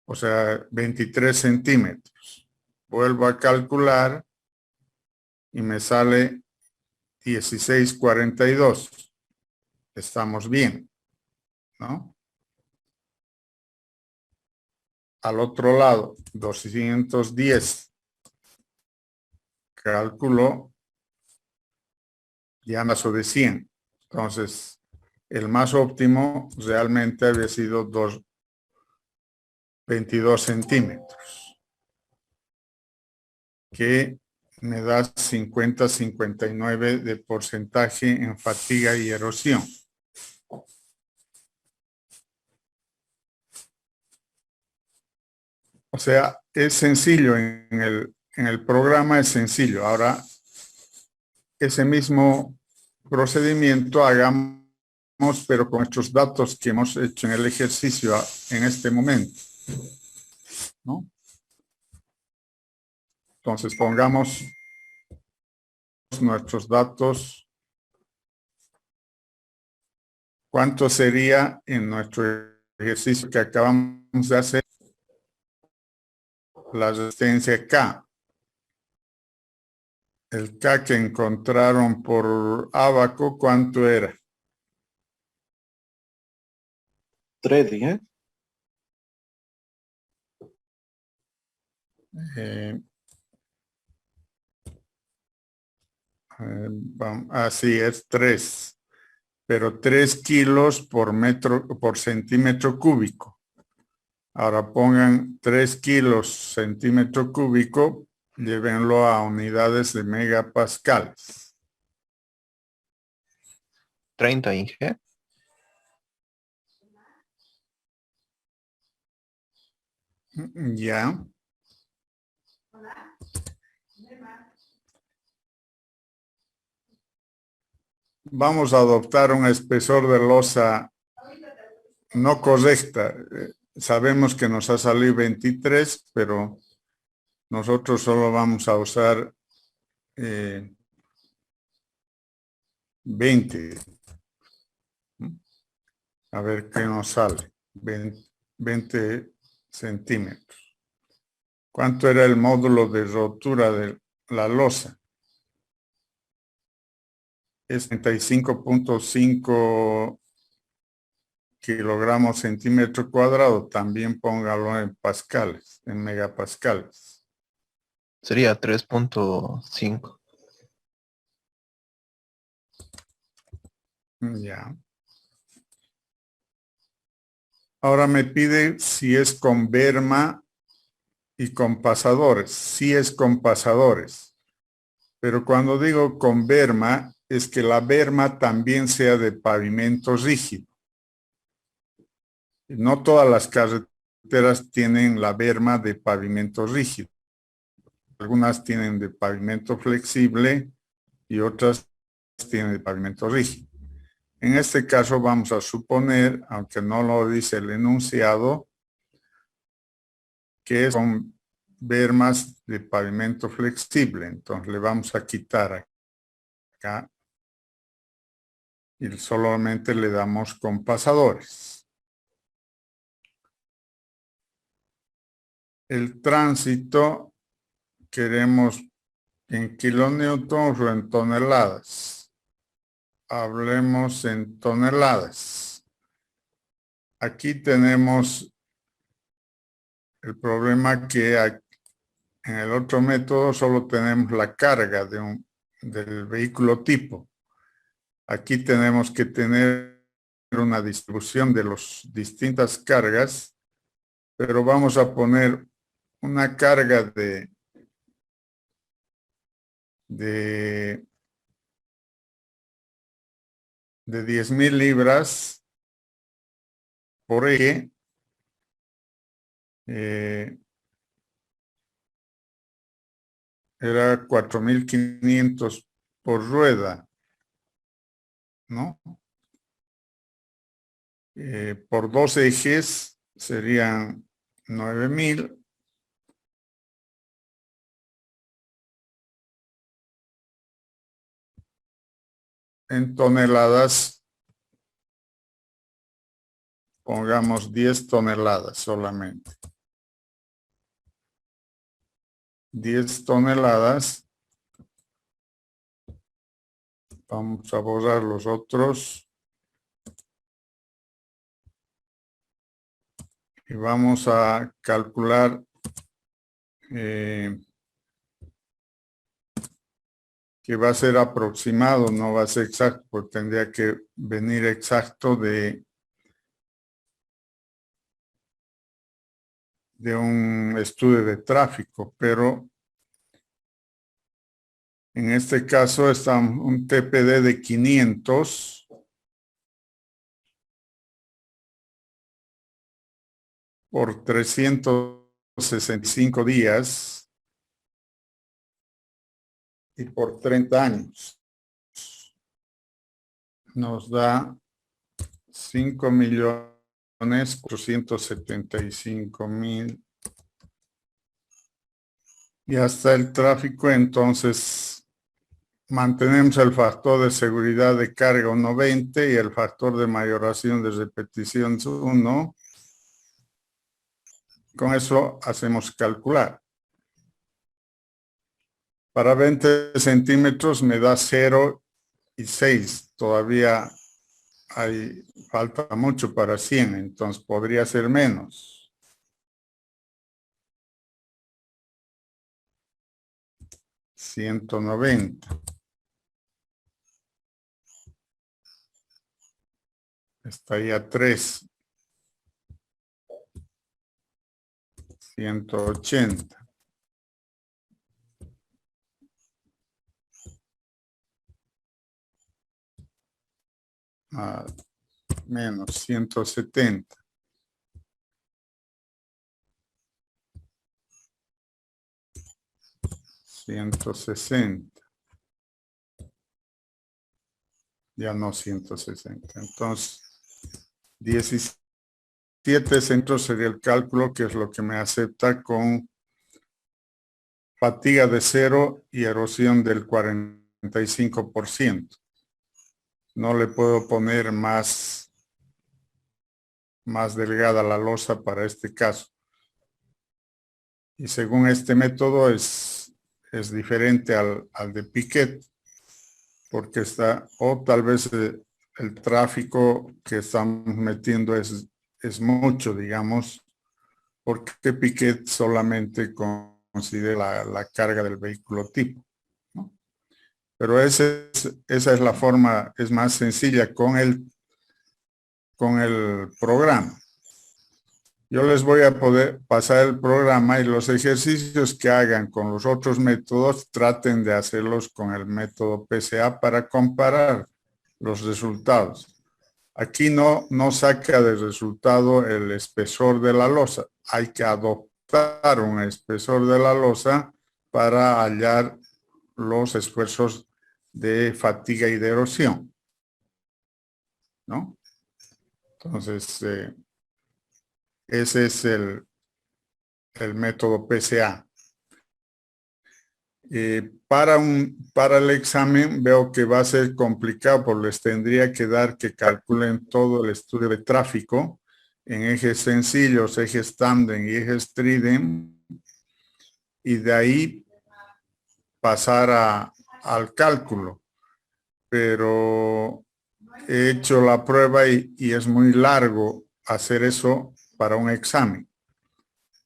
O sea, 23 centímetros. Vuelvo a calcular y me sale 16.42. Estamos bien, ¿no? Al otro lado, 210. Cálculo ya pasó de 100. Entonces, el más óptimo realmente había sido 22 centímetros, que me da 50-59 de porcentaje en fatiga y erosión. O sea, es sencillo, en el programa es sencillo. Ahora, ese mismo procedimiento hagamos, pero con estos datos que hemos hecho en el ejercicio en este momento, ¿no? Entonces, pongamos nuestros datos. ¿Cuánto sería en nuestro ejercicio que acabamos de hacer? La resistencia K. El K que encontraron por Abaco, ¿cuánto era? 3, dije. Así es, 3. Pero 3 kilos por centímetro cúbico. Ahora pongan 3 kilos centímetro cúbico, llévenlo a unidades de megapascales. 30 Inge. Ya. Vamos a adoptar un espesor de losa no correcta. Sabemos que nos ha salido 23, pero nosotros solo vamos a usar 20. A ver qué nos sale. 20 centímetros. ¿Cuánto era el módulo de rotura de la losa? Es 35.5 kilogramos centímetro cuadrado. También póngalo en pascales, en megapascales. Sería 3.5. Ya. Ahora me pide si es con berma y con pasadores. Sí es con pasadores. Pero cuando digo con berma, es que la berma también sea de pavimento rígido. No todas las carreteras tienen la berma de pavimento rígido. Algunas tienen de pavimento flexible y otras tienen de pavimento rígido. En este caso vamos a suponer, aunque no lo dice el enunciado, que son bermas de pavimento flexible. Entonces le vamos a quitar acá y solamente le damos con pasadores. El tránsito queremos en kilonewtons o en toneladas. Hablemos en toneladas. Aquí tenemos el problema que en el otro método solo tenemos la carga del vehículo tipo. Aquí tenemos que tener una distribución de las distintas cargas, pero vamos a poner una carga de 10,000 libras por eje. Era 4,500 por rueda, ¿no? Por 2 ejes serían 9,000. En toneladas, pongamos 10 toneladas solamente. 10 toneladas. Vamos a borrar los otros. Y vamos a calcular que va a ser aproximado, no va a ser exacto, porque tendría que venir exacto de un estudio de tráfico, pero en este caso está un TPD de 500 por 365 días y por 30 años. Nos da 5,475,000. Y hasta el tráfico, entonces, mantenemos el factor de seguridad de carga 1,20 y el factor de mayoración de repetición 1. Con eso hacemos calcular. Para 20 centímetros me da 0 y 6. Todavía falta mucho para 100, entonces podría ser menos. 190. Está ahí a 3. 180. Menos 170. 160. Ya no 160. Entonces, 17 centros sería el cálculo, que es lo que me acepta con fatiga de 0 y erosión del 45%. No le puedo poner más delgada la losa para este caso. Y según este método es diferente al de Piquet, porque está, o tal vez el tráfico que estamos metiendo es mucho, digamos, porque Piquet solamente considera la carga del vehículo tipo, ¿no? Pero esa es la forma, es más sencilla con el programa. Yo les voy a poder pasar el programa y los ejercicios que hagan con los otros métodos, traten de hacerlos con el método PCA para comparar los resultados. Aquí no saca de resultado el espesor de la losa. Hay que adoptar un espesor de la losa para hallar los esfuerzos de fatiga y de erosión, ¿no? Entonces, ese es el método PCA. Para el examen veo que va a ser complicado, porque les tendría que dar que calculen todo el estudio de tráfico en ejes sencillos, ejes tándem y ejes tridem, y de ahí pasar al cálculo. Pero he hecho la prueba y es muy largo hacer eso para un examen.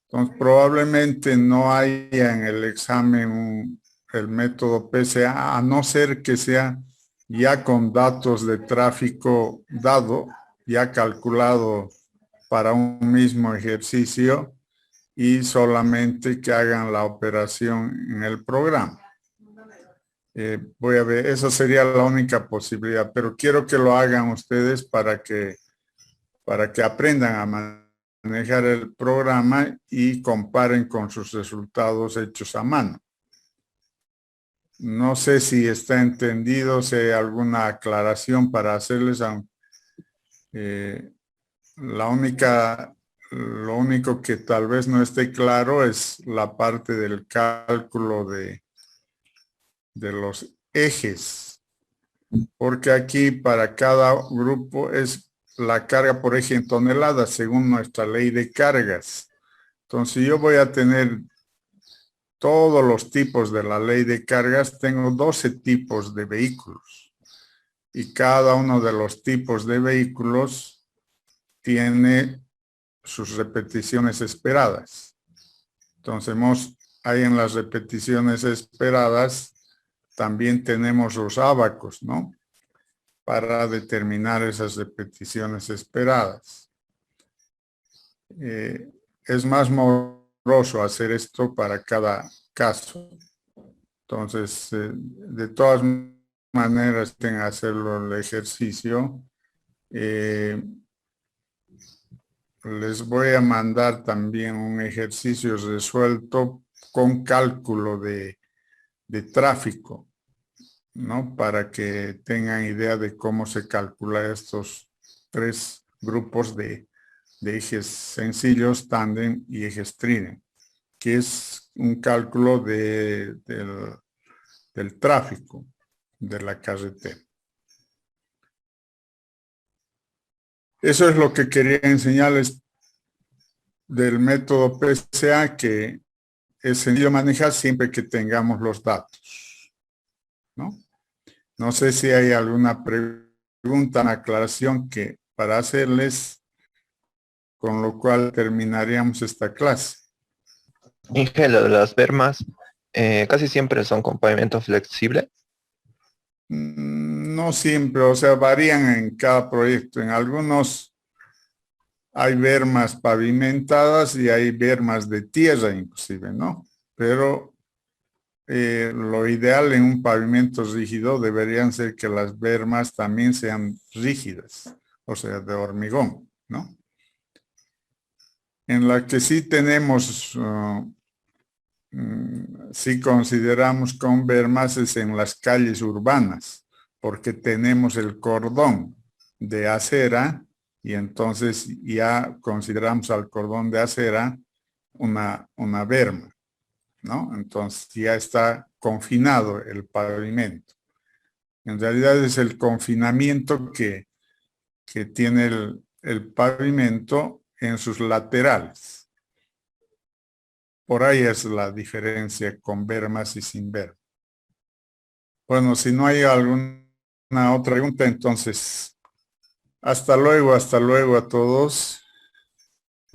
Entonces, probablemente no haya en el examen el método PCA, a no ser que sea ya con datos de tráfico dado, ya calculado para un mismo ejercicio, y solamente que hagan la operación en el programa. Voy a ver, esa sería la única posibilidad, pero quiero que lo hagan ustedes para que aprendan a manejar el programa y comparen con sus resultados hechos a mano. No sé si está entendido, si hay alguna aclaración para hacerles. Lo único que tal vez no esté claro es la parte del cálculo de los ejes, porque aquí para cada grupo es la carga por eje en toneladas según nuestra ley de cargas. Entonces yo voy a tener todos los tipos de la ley de cargas. Tengo 12 tipos de vehículos y cada uno de los tipos de vehículos tiene sus repeticiones esperadas. Entonces ahí en las repeticiones esperadas también tenemos los ábacos, ¿no? Para determinar esas repeticiones esperadas. Es más moroso hacer esto para cada caso. Entonces, de todas maneras, tienen que hacerlo el ejercicio. Les voy a mandar también un ejercicio resuelto con cálculo de tráfico, ¿no? Para que tengan idea de cómo se calcula estos 3 grupos de ejes sencillos, tándem y ejes tridem, que es un cálculo del tráfico de la carretera. Eso es lo que quería enseñarles del método PCA, que es sencillo manejar siempre que tengamos los datos, ¿no? No sé si hay alguna pregunta, una aclaración para hacerles, con lo cual terminaríamos esta clase. Inge, lo de las bermas casi siempre son con pavimento flexible. No siempre, o sea, varían en cada proyecto. En algunos hay bermas pavimentadas y hay bermas de tierra inclusive, ¿no? Pero lo ideal en un pavimento rígido deberían ser que las bermas también sean rígidas, o sea, de hormigón, ¿no? En la que sí tenemos, sí consideramos con bermas es en las calles urbanas, porque tenemos el cordón de acera y entonces ya consideramos al cordón de acera una berma, ¿no? Entonces ya está confinado el pavimento. En realidad es el confinamiento que tiene el pavimento en sus laterales. Por ahí es la diferencia con bermas y sin bermas. Bueno, si no hay alguna otra pregunta, entonces hasta luego a todos.